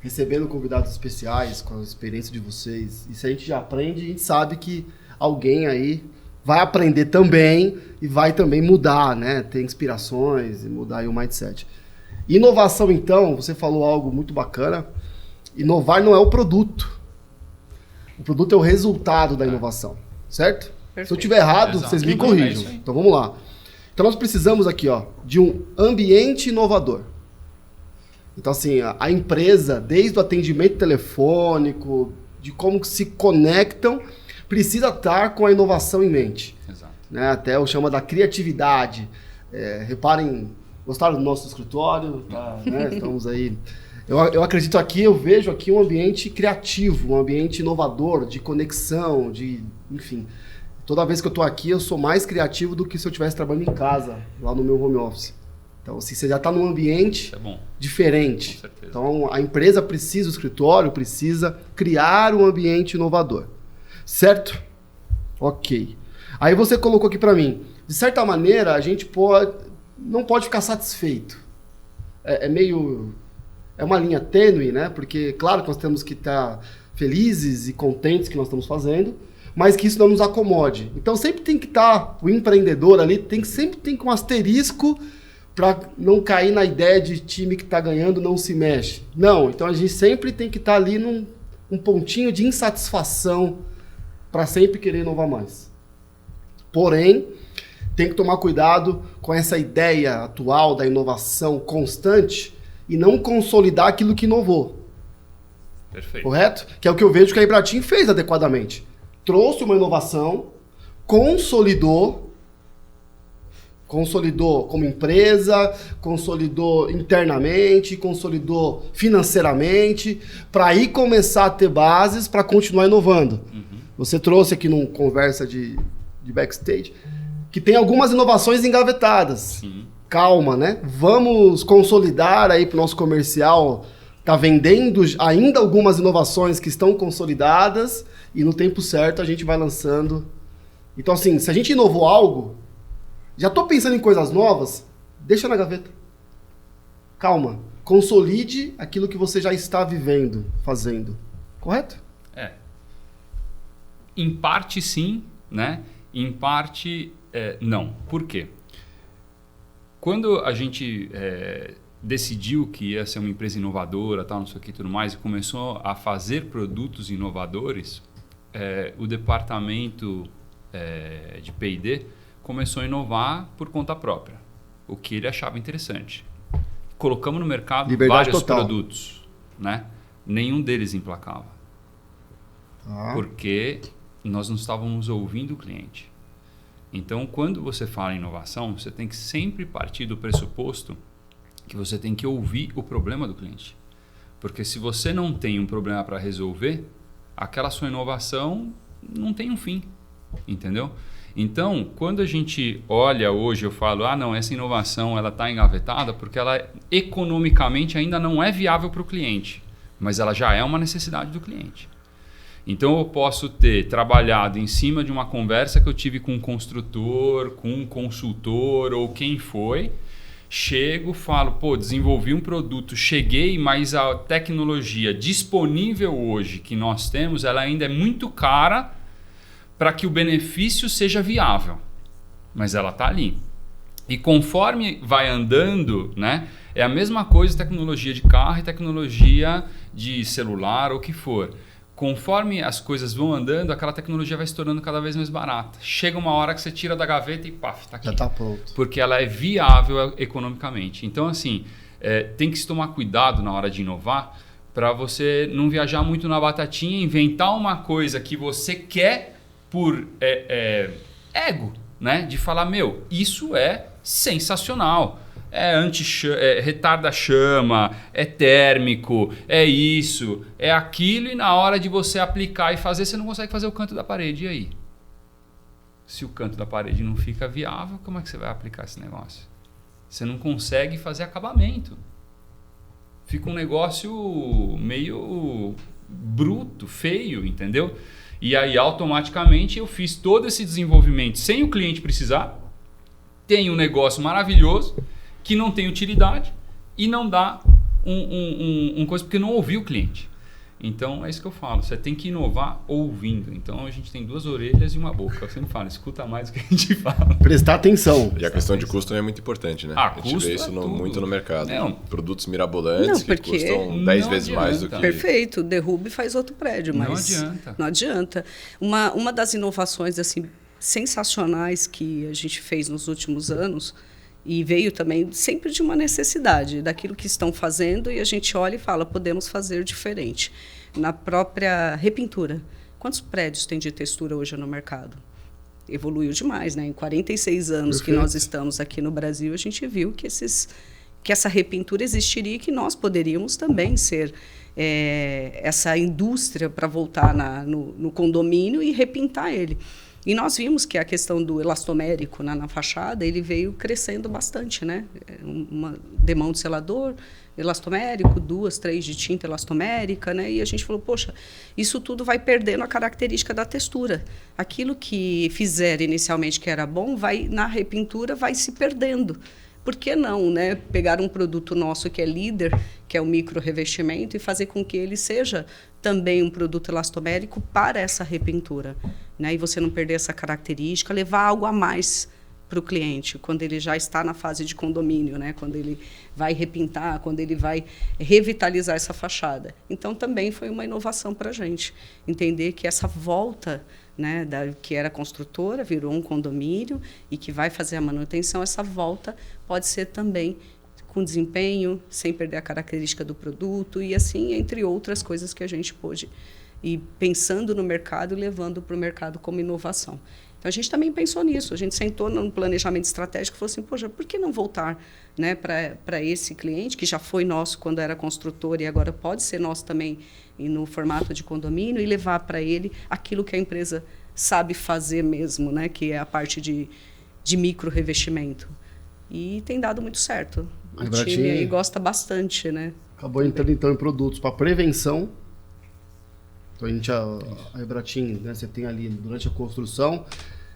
recebendo convidados especiais com a experiência de vocês, e se a gente já aprende, a gente sabe que alguém aí vai aprender também e vai também mudar, né? Ter inspirações e mudar aí o mindset. Inovação, então, você falou algo muito bacana. Inovar não é o produto. O produto é o resultado da inovação, certo? Perfeito. Se eu estiver errado, Exato. vocês me É corrijam. isso aí. Então vamos lá. Então nós precisamos aqui, ó, de um ambiente inovador. Então assim, a empresa, desde o atendimento telefônico, de como se conectam, precisa estar com a inovação em mente. Exato. Né? Até eu chamo da criatividade. Reparem, gostaram do nosso escritório? Tá, né? Estamos aí. Eu acredito aqui, eu vejo aqui um ambiente criativo, um ambiente inovador, de conexão, enfim. Toda vez que eu estou aqui, eu sou mais criativo do que se eu estivesse trabalhando em casa, lá no meu home office. Então, assim, você já está num ambiente Isso é bom. diferente. Com certeza. Então, a empresa precisa, o escritório precisa criar um ambiente inovador. Certo? Ok. Aí você colocou aqui para mim, de certa maneira, a gente não pode ficar satisfeito. É uma linha tênue, né? Porque, claro que nós temos que estar felizes e contentes que nós estamos fazendo, mas que isso não nos acomode. Então, sempre tem que estar, o empreendedor ali, sempre tem um asterisco para não cair na ideia de time que está ganhando não se mexe. Não, então a gente sempre tem que estar ali num pontinho de insatisfação para sempre querer inovar mais. Porém, tem que tomar cuidado com essa ideia atual da inovação constante e não consolidar aquilo que inovou. Perfeito. Correto? Que é o que eu vejo que a Ibratim fez adequadamente. Trouxe uma inovação, consolidou como empresa, consolidou internamente, consolidou financeiramente, para aí começar a ter bases para continuar inovando. Uhum. Você trouxe aqui numa conversa de backstage que tem algumas inovações engavetadas. Sim. Calma, né? Vamos consolidar aí para o nosso comercial, tá vendendo ainda algumas inovações que estão consolidadas e no tempo certo a gente vai lançando. Então assim, se a gente inovou algo, já estou pensando em coisas novas, deixa na gaveta. Calma. Consolide aquilo que você já está vivendo, fazendo. Correto? Em parte sim, né? Em parte não. Por quê? Quando a gente decidiu que ia ser uma empresa inovadora, tal, não sei o que e tudo mais, e começou a fazer produtos inovadores, o departamento de P&D começou a inovar por conta própria, o que ele achava interessante. Colocamos no mercado Liberdade vários total. produtos, né? Nenhum deles emplacava. Porque nós não estávamos ouvindo o cliente. Então, quando você fala em inovação, você tem que sempre partir do pressuposto que você tem que ouvir o problema do cliente. Porque se você não tem um problema para resolver, aquela sua inovação não tem um fim, entendeu? Então, quando a gente olha hoje, eu falo, não, essa inovação ela está engavetada porque ela economicamente ainda não é viável para o cliente, mas ela já é uma necessidade do cliente. Então, eu posso ter trabalhado em cima de uma conversa que eu tive com um construtor, com um consultor ou quem foi, chego, falo, desenvolvi um produto, cheguei, mas a tecnologia disponível hoje que nós temos, ela ainda é muito cara para que o benefício seja viável, mas ela está ali. E conforme vai andando, né, é a mesma coisa tecnologia de carro e tecnologia de celular ou o que for. Conforme as coisas vão andando, aquela tecnologia vai se tornando cada vez mais barata. Chega uma hora que você tira da gaveta e paf, está aqui. Já está pronto. Porque ela é viável economicamente. Então, assim, tem que se tomar cuidado na hora de inovar para você não viajar muito na batatinha, inventar uma coisa que você quer por ego, né? De falar, isso é sensacional. retarda chama, é térmico, é isso, é aquilo, e na hora de você aplicar e fazer, você não consegue fazer o canto da parede. E aí? Se o canto da parede não fica viável, como é que você vai aplicar esse negócio? Você não consegue fazer acabamento. Fica um negócio meio bruto, feio, entendeu? E aí automaticamente eu fiz todo esse desenvolvimento sem o cliente precisar. Tem um negócio maravilhoso que não tem utilidade e não dá um coisa porque não ouviu o cliente. Então é isso que eu falo, você tem que inovar ouvindo. Então a gente tem 2 orelhas e uma boca. Eu sempre falo, escuta mais do que a gente fala. Prestar atenção. E a questão de custo é muito importante, né? A gente vê isso muito no mercado. Produtos mirabolantes que custam 10 vezes mais do que... Perfeito, derrube e faz outro prédio, mas não adianta. Uma das inovações assim, sensacionais que a gente fez nos últimos anos, e veio também sempre de uma necessidade daquilo que estão fazendo, e a gente olha e fala, podemos fazer diferente. Na própria repintura. Quantos prédios tem de textura hoje no mercado? Evoluiu demais, né? Em 46 anos que nós estamos aqui no Brasil, a gente viu que essa repintura existiria e que nós poderíamos também ser essa indústria para voltar no condomínio e repintar ele. E nós vimos que a questão do elastomérico na fachada, ele veio crescendo bastante, né? Uma demão de selador, elastomérico, 2, 3 de tinta elastomérica, né? E a gente falou, poxa, isso tudo vai perdendo a característica da textura. Aquilo que fizeram inicialmente que era bom, na repintura vai se perdendo. Por que não, né? Pegar um produto nosso que é líder, que é o micro revestimento, e fazer com que ele seja também um produto elastomérico para essa repintura, né? E você não perder essa característica, levar algo a mais para o cliente, quando ele já está na fase de condomínio, né? Quando ele vai repintar, quando ele vai revitalizar essa fachada. Então, também foi uma inovação para a gente, entender que essa volta, né, que era construtora, virou um condomínio e que vai fazer a manutenção, essa volta pode ser também com desempenho, sem perder a característica do produto e assim, entre outras coisas que a gente pôde ir pensando no mercado e levando para o mercado como inovação. Então, a gente também pensou nisso, a gente sentou num planejamento estratégico e falou assim, poxa, por que não voltar, né, para esse cliente, que já foi nosso quando era construtor e agora pode ser nosso também no formato de condomínio, e levar para ele aquilo que a empresa sabe fazer mesmo, né, que é a parte de micro revestimento. E tem dado muito certo. O time aí gosta bastante, né? Acabou entrando então em produtos para prevenção. Então a Ebratim, né, você tem ali durante a construção,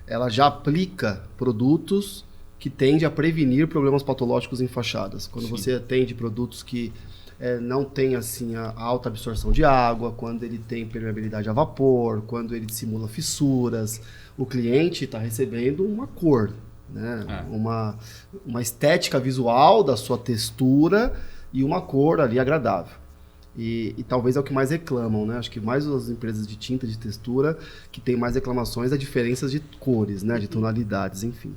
ela já aplica produtos que tendem a prevenir problemas patológicos em fachadas. Quando você atende produtos que não tem assim a alta absorção de água, quando ele tem permeabilidade a vapor, quando ele simula fissuras, o cliente está recebendo uma cor, né? Uma estética visual da sua textura e uma cor ali agradável. E talvez é o que mais reclamam, né? Acho que mais as empresas de tinta, de textura, que tem mais reclamações, é diferenças de cores, né? De tonalidades, enfim.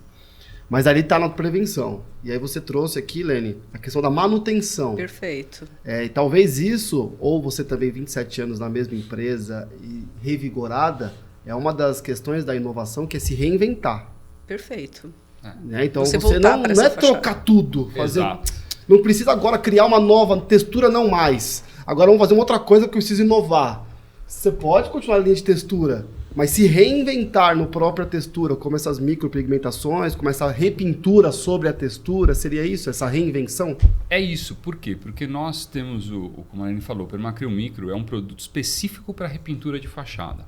Mas ali está na prevenção. E aí você trouxe aqui, Lene, a questão da manutenção. Perfeito. E talvez isso, ou você também 27 anos na mesma empresa e revigorada, é uma das questões da inovação, que é se reinventar. Perfeito. Né? Então você não é trocar tudo. Exato. Não precisa agora criar uma nova textura, não mais. Agora vamos fazer uma outra coisa que eu preciso inovar. Você pode continuar a linha de textura, mas se reinventar no própria textura, como essas micropigmentações, como essa repintura sobre a textura, seria isso? Essa reinvenção? É isso. Por quê? Porque nós temos como a Aline falou, o Permacryl Micro é um produto específico para repintura de fachada.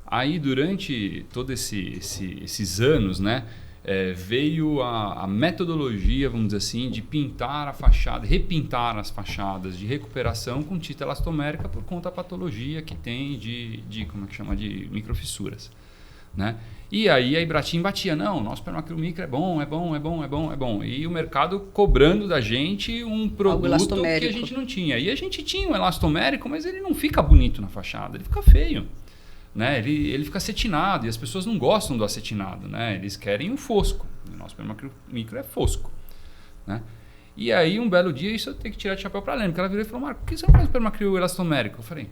Aí, durante todos esses anos, né, veio a metodologia, vamos dizer assim, de pintar a fachada, repintar as fachadas de recuperação com tinta elastomérica por conta da patologia que tem de microfissuras, né? E aí a Ebratim batia, não, nosso Permacryl Micro é bom. E o mercado cobrando da gente um produto que a gente não tinha. E a gente tinha um elastomérico, mas ele não fica bonito na fachada, ele fica feio. Né? Ele fica acetinado e as pessoas não gostam do acetinado, né? Eles querem o fosco. O nosso Permacryl Micro é fosco, né? E aí, um belo dia, isso eu tenho que tirar de chapéu para a Lene, porque ela virou e falou, Marco, por que você não faz Permacryl elastomérico? Eu falei,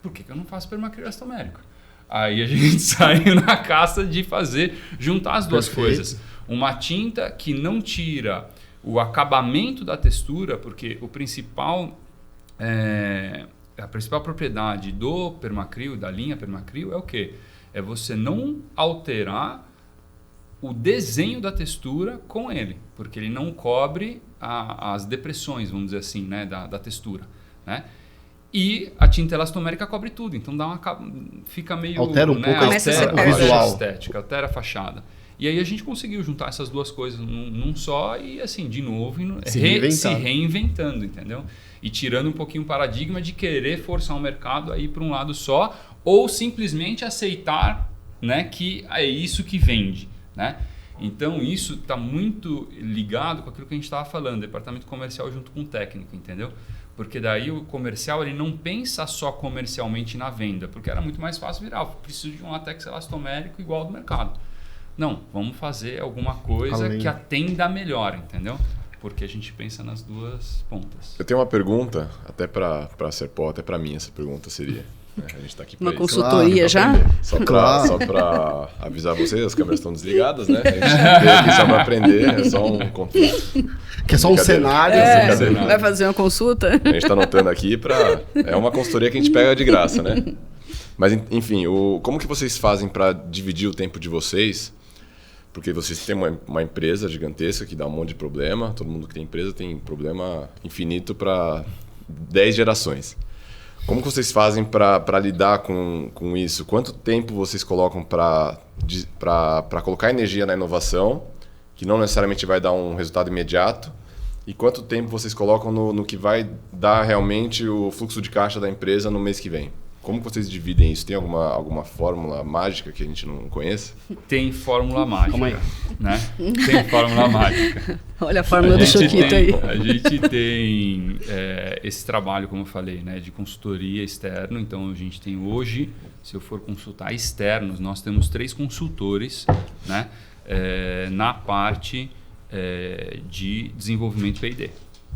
por que eu não faço Permacryl elastomérico? Aí a gente saiu na caça de juntar as duas coisas. Uma tinta que não tira o acabamento da textura, porque a principal propriedade do Permacril, da linha Permacril, é o quê? É você não alterar o desenho da textura com ele, porque ele não cobre as depressões, vamos dizer assim, né, da textura, né? E a tinta elastomérica cobre tudo, então fica meio... Altera um pouco altera o visual. a estética, altera a fachada. E aí a gente conseguiu juntar essas duas coisas num só e, assim, de novo, se reinventando, entendeu? E tirando um pouquinho o paradigma de querer forçar o mercado a ir para um lado só ou simplesmente aceitar, né, que é isso que vende, né? Então, isso está muito ligado com aquilo que a gente estava falando, departamento comercial junto com o técnico, entendeu? Porque daí o comercial ele não pensa só comercialmente na venda, porque era muito mais fácil virar, preciso de um látex elastomérico igual ao do mercado. Não, vamos fazer alguma coisa que atenda melhor, entendeu? Porque a gente pensa nas duas pontas. Eu tenho uma pergunta, até para a Serpol, até para mim essa pergunta seria. A gente tá aqui uma isso. consultoria já? Só para avisar vocês, as câmeras estão desligadas, né? A gente veio aqui só para aprender, é só um contexto. Que é só um cenário. Vai fazer uma consulta? A gente está anotando aqui é uma consultoria que a gente pega de graça, né? Mas, enfim, como que vocês fazem para dividir o tempo de vocês? Porque vocês têm uma empresa gigantesca que dá um monte de problema. Todo mundo que tem empresa tem problema infinito para 10 gerações. Como que vocês fazem para lidar com isso? Quanto tempo vocês colocam para colocar energia na inovação, que não necessariamente vai dar um resultado imediato? E quanto tempo vocês colocam no que vai dar realmente o fluxo de caixa da empresa no mês que vem? Como que vocês dividem isso? Tem alguma fórmula mágica que a gente não conhece? Tem fórmula mágica, né? Tem fórmula mágica. Olha a fórmula do Choquito aí. A gente tem esse trabalho, como eu falei, né, de consultoria externo. Então, a gente tem hoje, se eu for consultar externos, nós temos 3 consultores, né, na parte de desenvolvimento P&D,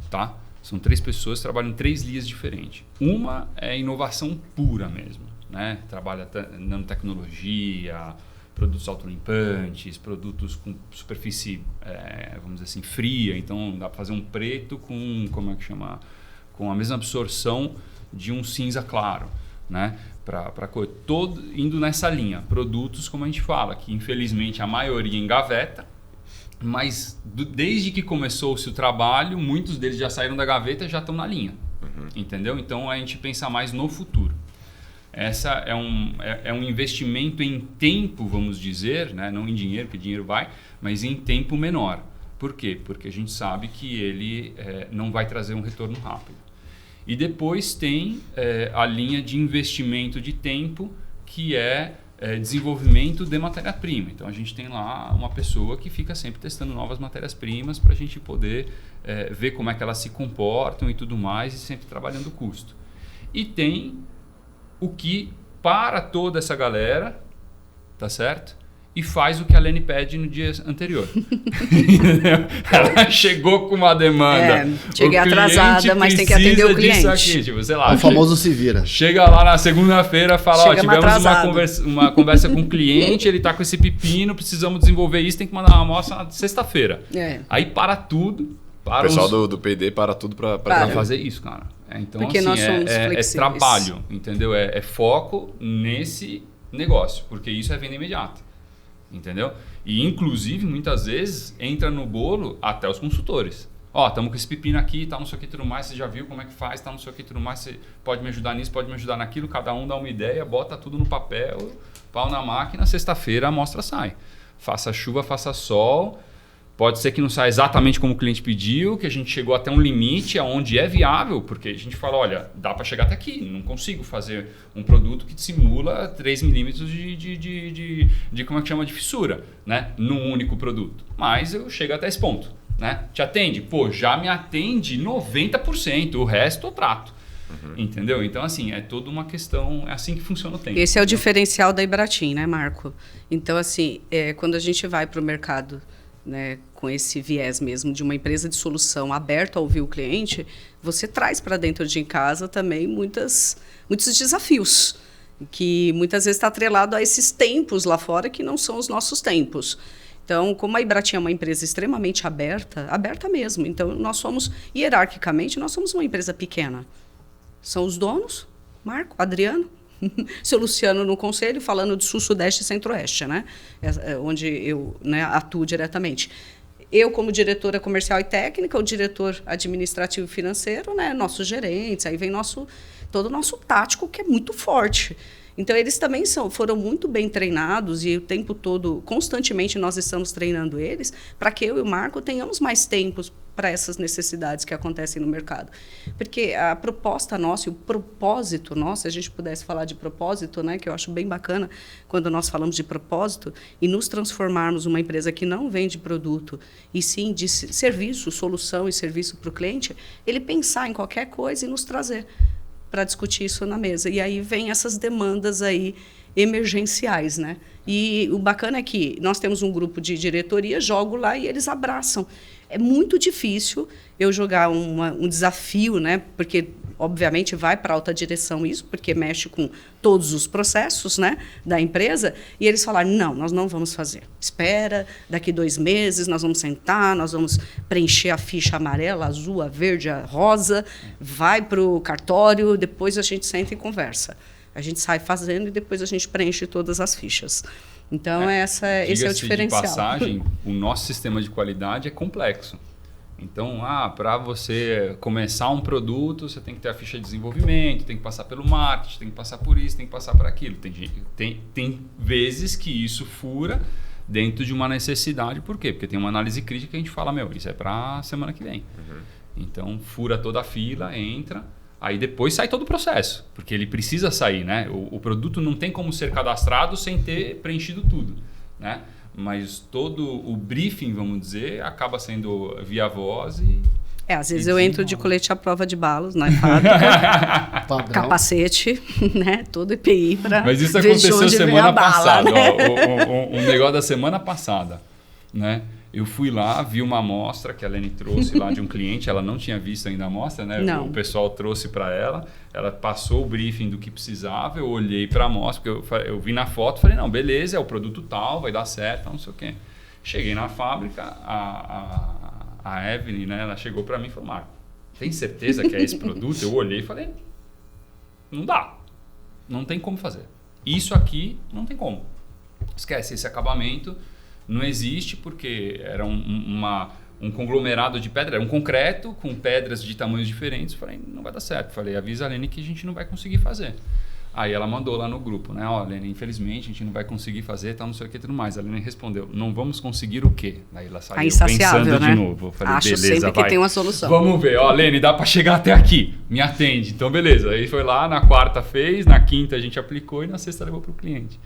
tá? São 3 pessoas que trabalham em 3 linhas diferentes. Uma é inovação pura mesmo, né? Trabalha nanotecnologia, produtos autolimpantes, produtos com superfície, vamos dizer assim, fria. Então, dá para fazer um preto com, com a mesma absorção de um cinza claro, né? Indo nessa linha. Produtos, como a gente fala, que infelizmente a maioria engaveta, mas desde que começou-se o trabalho, muitos deles já saíram da gaveta e já estão na linha. Entendeu? Então, a gente pensa mais no futuro. Essa é um investimento em tempo, vamos dizer, né? Não em dinheiro, porque dinheiro vai, mas em tempo menor. Por quê? Porque a gente sabe que ele não vai trazer um retorno rápido. E depois tem a linha de investimento de tempo, que é desenvolvimento de matéria-prima. Então, a gente tem lá uma pessoa que fica sempre testando novas matérias-primas para a gente poder ver como é que elas se comportam e tudo mais, e sempre trabalhando o custo. E tem o que para toda essa galera, tá certo? E faz o que a Lene pede no dia anterior. Ela chegou com uma demanda. Cheguei atrasada, mas tem que atender o cliente. Aqui, tipo, sei lá, o famoso se vira. Chega lá na segunda-feira e fala, tivemos uma conversa com o cliente, ele está com esse pepino, precisamos desenvolver isso, tem que mandar uma amostra na sexta-feira. Aí para tudo. O pessoal do P&D para tudo para fazer isso, cara. Então, porque assim, nós somos flexíveis. É trabalho, entendeu? É foco nesse negócio, porque isso é venda imediata. Entendeu? E, inclusive, muitas vezes, entra no bolo até os consultores. Estamos com esse pepino aqui, tá, não sei o que, tudo mais, você já viu como é que faz, tá, não sei o que, tudo mais, você pode me ajudar nisso, pode me ajudar naquilo, cada um dá uma ideia, bota tudo no papel, pau na máquina, sexta-feira a amostra sai. Faça chuva, faça sol, pode ser que não saia exatamente como o cliente pediu, que a gente chegou até um limite onde é viável, porque a gente fala, olha, dá para chegar até aqui, não consigo fazer um produto que simula 3 milímetros de como é que chama, de fissura, né, num único produto. Mas eu chego até esse ponto, né? Te atende? Pô, já me atende 90%, o resto eu trato. Entendeu? Então, assim, é toda uma questão, é assim que funciona o tempo. Esse é o diferencial da Ibratim, né, Marco? Então, assim, quando a gente vai para o mercado, né, com esse viés mesmo de uma empresa de solução aberta a ouvir o cliente, você traz para dentro de casa também muitos desafios, que muitas vezes está atrelado a esses tempos lá fora que não são os nossos tempos. Então, como a Ibratim é uma empresa extremamente aberta, aberta mesmo, então nós somos, hierarquicamente, nós somos uma empresa pequena. São os donos, Marco, Adriano, seu Luciano no conselho, falando de Sul, Sudeste e Centro-Oeste, né? Onde eu, né, atuo diretamente. Eu, como diretora comercial e técnica, o diretor administrativo e financeiro, né, nossos gerentes, aí vem todo o nosso tático, que é muito forte. Então, eles também foram muito bem treinados e o tempo todo, constantemente, nós estamos treinando eles para que eu e o Marco tenhamos mais tempos para essas necessidades que acontecem no mercado. Porque a proposta nossa e o propósito nosso, se a gente pudesse falar de propósito, né, que eu acho bem bacana quando nós falamos de propósito, e nos transformarmos uma empresa que não vende produto, e sim de serviço, solução e serviço para o cliente, ele pensar em qualquer coisa e nos trazer para discutir isso na mesa. E aí vem essas demandas aí emergenciais, né? E o bacana é que nós temos um grupo de diretoria, jogo lá e eles abraçam. É muito difícil eu jogar um desafio, né? Porque, obviamente, vai para a alta direção isso, porque mexe com todos os processos, né, da empresa, e eles falaram, não, nós não vamos fazer. Espera, daqui 2 meses nós vamos sentar, nós vamos preencher a ficha amarela, azul, a verde, a rosa, vai para o cartório, depois a gente senta e conversa. A gente sai fazendo e depois a gente preenche todas as fichas. Então, esse é o diferencial. De passagem, o nosso sistema de qualidade é complexo. Então, para você começar um produto, você tem que ter a ficha de desenvolvimento, tem que passar pelo marketing, tem que passar por isso, tem que passar por aquilo. Tem vezes que isso fura dentro de uma necessidade. Por quê? Porque tem uma análise crítica que a gente fala, isso é para semana que vem. Uhum. Então, fura toda a fila, entra... Aí depois sai todo o processo, porque ele precisa sair, né? O produto não tem como ser cadastrado sem ter preenchido tudo, né? Mas todo o briefing, vamos dizer, acaba sendo via voz e... às vezes eu entro de colete à prova de balas na fábrica, capacete, né? Todo EPI para... Mas isso aconteceu semana passada, né? Um negócio da semana passada, né? Eu fui lá, vi uma amostra que a Lene trouxe lá de um cliente, ela não tinha visto ainda a amostra, né? Não. O pessoal trouxe para ela passou o briefing do que precisava, eu olhei para a amostra, porque eu vi na foto, falei, não, beleza, é o produto tal, vai dar certo, não sei o quê. Cheguei na fábrica, a Evelyn, né, ela chegou para mim e falou, Marco, tem certeza que é esse produto? Eu olhei e falei, não dá, não tem como fazer. Isso aqui não tem como. Esquece, esse acabamento não existe porque era um conglomerado de pedra, era um concreto com pedras de tamanhos diferentes. Falei, não vai dar certo. Falei, avisa a Lene que a gente não vai conseguir fazer. Aí ela mandou lá no grupo, né? Ó, Lene, infelizmente a gente não vai conseguir fazer, tal, não sei o que e tudo mais. A Lene respondeu, não vamos conseguir o quê? Aí ela saiu pensando, né? De novo. Eu falei, acho beleza, sempre que vai. tem uma solução. Vamos ver, ó, Lene, dá para chegar até aqui. Me atende. Então, beleza. Aí foi lá, na quarta fez, na quinta a gente aplicou e na sexta levou para o cliente.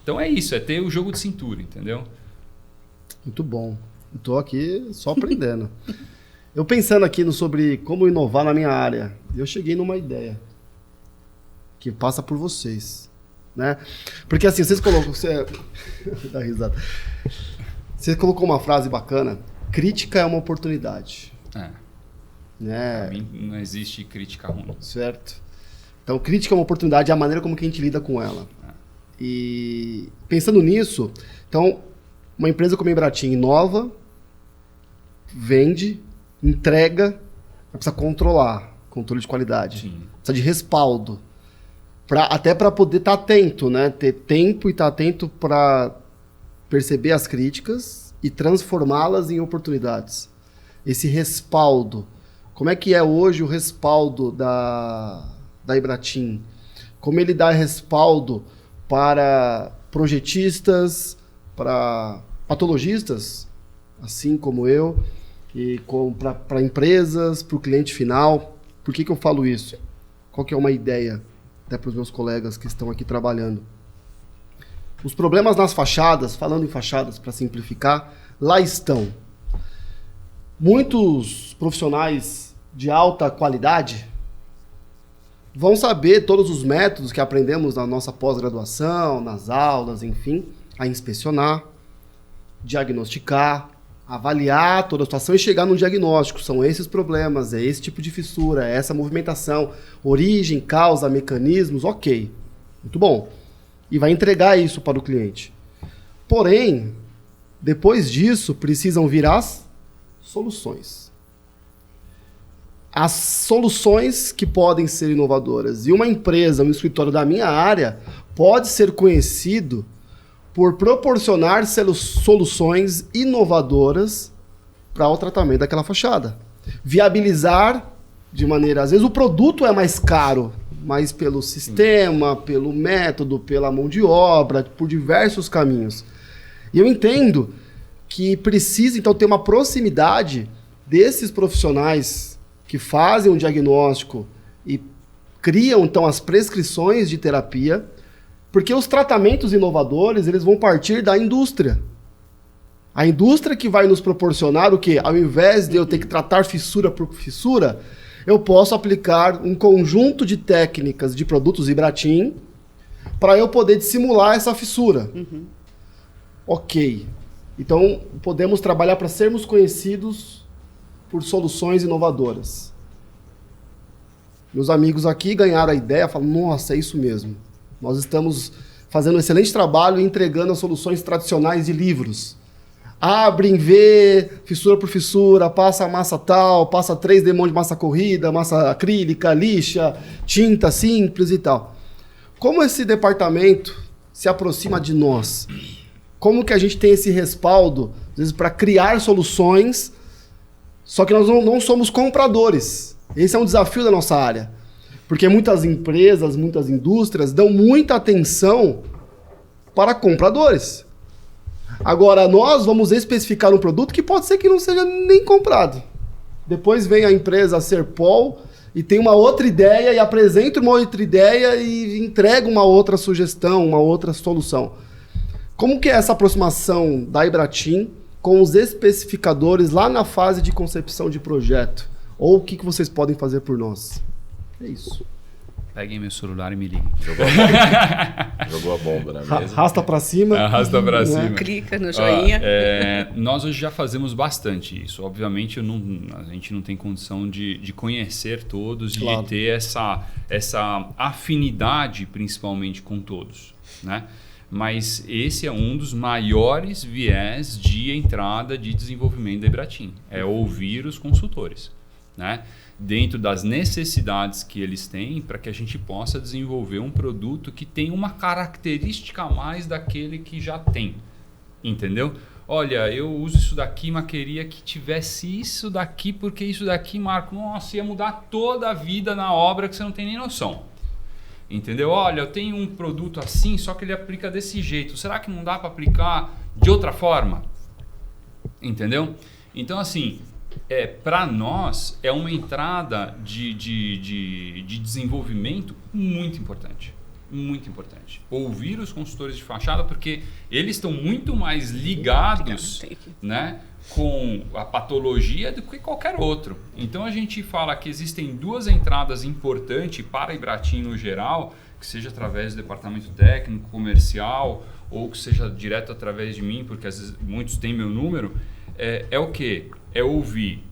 Então é isso, é ter o jogo de cintura, entendeu? Muito bom. Estou aqui só aprendendo. Eu pensando aqui sobre como inovar na minha área, eu cheguei numa ideia que passa por vocês, né? Porque assim, vocês colocam... Dá risada. Você colocou uma frase bacana, crítica é uma oportunidade. Né? Pra mim não existe crítica ruim. Certo. Então, crítica é uma oportunidade, é a maneira como que a gente lida com ela. E pensando nisso, então... Uma empresa como a Ibratim inova, vende, entrega, precisa controlar, controle de qualidade. Sim. Precisa de respaldo. Até para poder estar atento, né? Ter tempo e estar atento para perceber as críticas e transformá-las em oportunidades. Esse respaldo. Como é que é hoje o respaldo da Ibratim? Como ele dá respaldo para projetistas, para patologistas, assim como eu, e para empresas, para o cliente final. Por que eu falo isso? Qual que é uma ideia, até para os meus colegas que estão aqui trabalhando? Os problemas nas fachadas, falando em fachadas para simplificar, lá estão. Muitos profissionais de alta qualidade vão saber todos os métodos que aprendemos na nossa pós-graduação, nas aulas, enfim, a inspecionar, diagnosticar, avaliar toda a situação e chegar num diagnóstico. São esses problemas, é esse tipo de fissura, é essa movimentação, origem, causa, mecanismos, ok. Muito bom. E vai entregar isso para o cliente. Porém, Depois disso, precisam vir as soluções. As soluções que podem ser inovadoras. E uma empresa, um escritório da minha área, pode ser conhecido por proporcionar soluções inovadoras para o tratamento daquela fachada. Viabilizar de maneira... Às vezes o produto é mais caro, mas pelo sistema, pelo método, pela mão de obra, por diversos caminhos. E eu entendo que precisa, então, ter uma proximidade desses profissionais que fazem um diagnóstico e criam, então, as prescrições de terapia, porque os tratamentos inovadores, eles vão partir da indústria. A indústria que vai nos proporcionar o quê? Ao invés de eu ter que tratar fissura por fissura, eu posso aplicar um conjunto de técnicas de produtos Ibratim para eu poder dissimular essa fissura. Ok. Então, podemos trabalhar para sermos conhecidos por soluções inovadoras. Meus amigos aqui ganharam a ideia, falaram, nossa, é isso mesmo. Nós estamos fazendo um excelente trabalho e entregando as soluções tradicionais de livros. Abre, vê, fissura por fissura, passa a massa tal, passa 3D de massa corrida, massa acrílica, lixa, tinta simples e tal. Como esse departamento se aproxima de nós? Como que a gente tem esse respaldo, às vezes, para criar soluções, só que nós não somos compradores. Esse é um desafio da nossa área. Porque muitas empresas, muitas indústrias dão muita atenção para compradores. Agora, nós vamos especificar um produto que pode ser que não seja nem comprado. Depois vem a empresa Serpol e tem uma outra ideia e apresenta uma outra ideia e entrega uma outra sugestão, uma outra solução. Como que é essa aproximação da Ibratim com os especificadores lá na fase de concepção de projeto? Ou o que vocês podem fazer por nós? É isso. Peguem meu celular e me liguem. Jogou a bomba na mesa. Arrasta para cima. Arrasta para cima. Clica no joinha. Nós hoje já fazemos bastante isso. Obviamente, a gente não tem condição de conhecer todos e de ter essa afinidade, principalmente, com todos, né? Mas esse é um dos maiores viés de entrada de desenvolvimento da Ibratim. É ouvir os consultores, né? Dentro das necessidades que eles têm para que a gente possa desenvolver um produto que tem uma característica a mais daquele que já tem, entendeu? Olha, eu uso isso daqui, mas queria que tivesse isso daqui, porque isso daqui, Marco, nossa, ia mudar toda a vida na obra que você não tem nem noção, entendeu? Olha, eu tenho um produto assim, só que ele aplica desse jeito, será que não dá para aplicar de outra forma? Entendeu? Então, assim... para nós é uma entrada de desenvolvimento muito importante. Muito importante. Ouvir os consultores de fachada, porque eles estão muito mais ligados, né, com a patologia do que qualquer outro. Então a gente fala que existem duas entradas importantes para a Ibratim no geral, que seja através do departamento técnico, comercial, ou que seja direto através de mim, porque às vezes muitos têm meu número. É o quê? É ouvir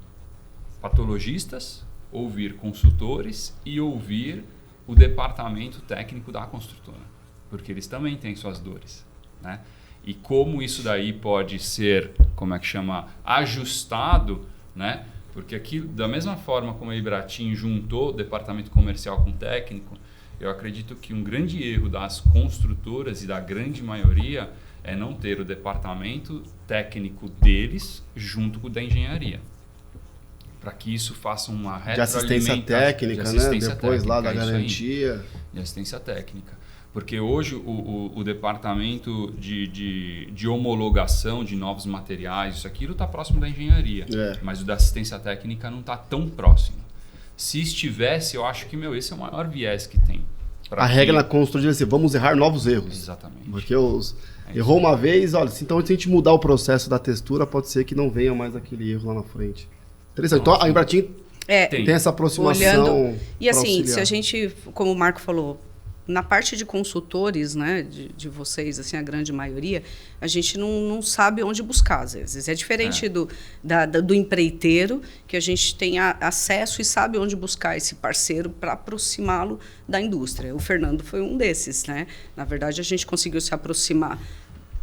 patologistas, ouvir consultores e ouvir o departamento técnico da construtora, porque eles também têm suas dores, né? E como isso daí pode ser, ajustado, né? Porque aqui, da mesma forma como a Ibratim juntou o departamento comercial com o técnico, eu acredito que um grande erro das construtoras e da grande maioria é não ter o departamento técnico deles junto com o da engenharia. Para que isso faça uma retroalimentação. De assistência técnica, né? Depois lá da garantia. De assistência técnica. Porque hoje o departamento de homologação de novos materiais, isso aquilo está próximo da engenharia. Mas o da assistência técnica não está tão próximo. Se estivesse, eu acho que esse é o maior viés que tem. A regra na construção é assim, vamos errar novos erros. Exatamente. Porque errou uma vez, olha, então se a gente mudar o processo da textura, pode ser que não venha mais aquele erro lá na frente. Interessante. Então a Ibratim tem essa aproximação. Olhando, e assim, se a gente, como o Marco falou, na parte de consultores, né, de vocês, assim, a grande maioria, a gente não sabe onde buscar, às vezes. É diferente do empreiteiro, que a gente tem acesso e sabe onde buscar esse parceiro para aproximá-lo da indústria. O Fernando foi um desses, né? Na verdade, a gente conseguiu se aproximar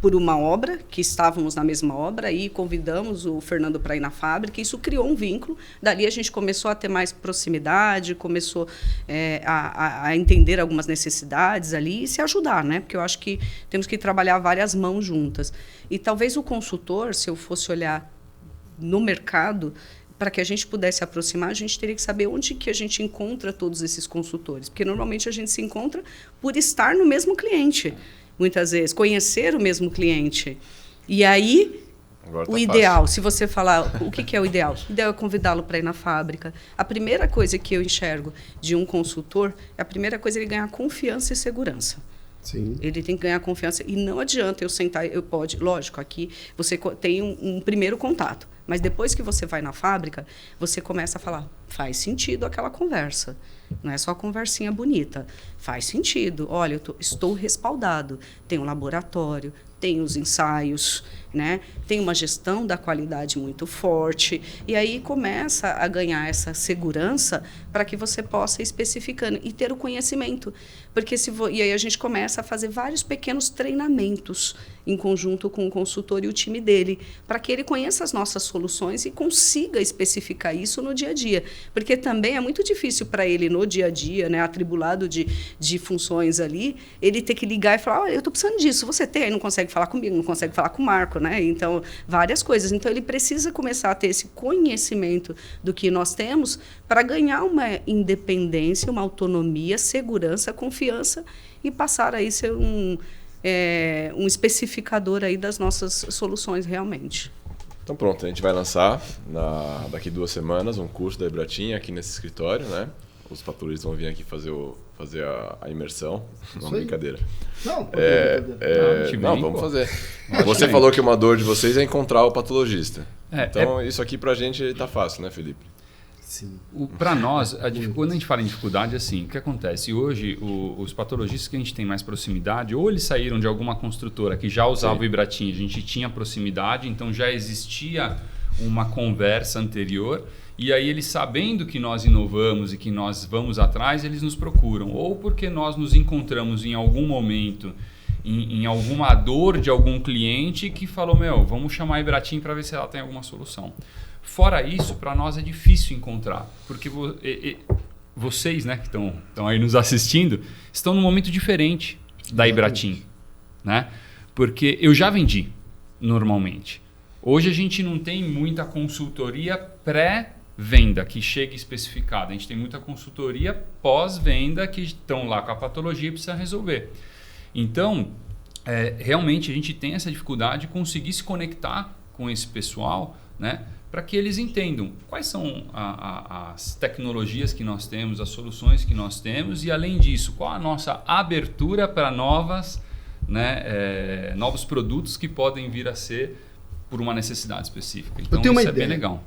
por uma obra, que estávamos na mesma obra, e convidamos o Fernando para ir na fábrica. Isso criou um vínculo. Dali a gente começou a ter mais proximidade, começou a entender algumas necessidades ali e se ajudar, né? Porque eu acho que temos que trabalhar várias mãos juntas. E talvez o consultor, se eu fosse olhar no mercado, para que a gente pudesse aproximar, a gente teria que saber onde que a gente encontra todos esses consultores. Porque normalmente a gente se encontra por estar no mesmo cliente. Muitas vezes, conhecer o mesmo cliente. E aí, o ideal, fácil. Se você falar o que é o ideal? O ideal é convidá-lo para ir na fábrica. A primeira coisa que eu enxergo de um consultor, a primeira coisa é ele ganhar confiança e segurança. Sim. Ele tem que ganhar confiança. E não adianta eu sentar, lógico, aqui você tem um primeiro contato. Mas depois que você vai na fábrica, você começa a falar, faz sentido aquela conversa. Não é só conversinha bonita. Faz sentido. Olha, estou respaldado. Tem um laboratório, tem os ensaios, né? Tem uma gestão da qualidade muito forte. E aí começa a ganhar essa segurança para que você possa ir especificando e ter o conhecimento. Porque e aí a gente começa a fazer vários pequenos treinamentos em conjunto com o consultor e o time dele, para que ele conheça as nossas soluções e consiga especificar isso no dia a dia. Porque também é muito difícil para ele, no dia a dia, né, atribulado de funções ali, ele ter que ligar e falar, olha, eu estou precisando disso, você tem? Aí não consegue falar comigo, não consegue falar com o Marco, né? Então, várias coisas. Então, ele precisa começar a ter esse conhecimento do que nós temos para ganhar uma independência, uma autonomia, segurança, confiança e passar a ser um especificador aí das nossas soluções realmente. Então pronto, a gente vai lançar daqui 2 semanas um curso da Ebratim aqui nesse escritório, né? Os patologistas vão vir aqui fazer a imersão. Não, brincadeira. Não, vamos fazer. Você falou que uma dor de vocês é encontrar o patologista. Então isso aqui pra gente tá fácil, né, Felipe? Sim. Para nós, quando a gente fala em dificuldade, assim, o que acontece? Hoje, os patologistas que a gente tem mais proximidade, ou eles saíram de alguma construtora que já usava o Ibratim, a gente tinha proximidade, então já existia uma conversa anterior, e aí eles, sabendo que nós inovamos e que nós vamos atrás, eles nos procuram. Ou porque nós nos encontramos em algum momento, em alguma dor de algum cliente que falou, vamos chamar a Ibratim para ver se ela tem alguma solução. Fora isso, para nós é difícil encontrar, porque vocês, né, que estão aí nos assistindo, estão num momento diferente da Ibratim, né? Porque eu já vendi, normalmente. Hoje a gente não tem muita consultoria pré-venda que chega especificada. A gente tem muita consultoria pós-venda que estão lá com a patologia e precisa resolver. Então, realmente a gente tem essa dificuldade de conseguir se conectar com esse pessoal, né? Para que eles entendam quais são as tecnologias que nós temos, as soluções que nós temos e, além disso, qual a nossa abertura para novos produtos que podem vir a ser por uma necessidade específica. Então, isso é bem legal.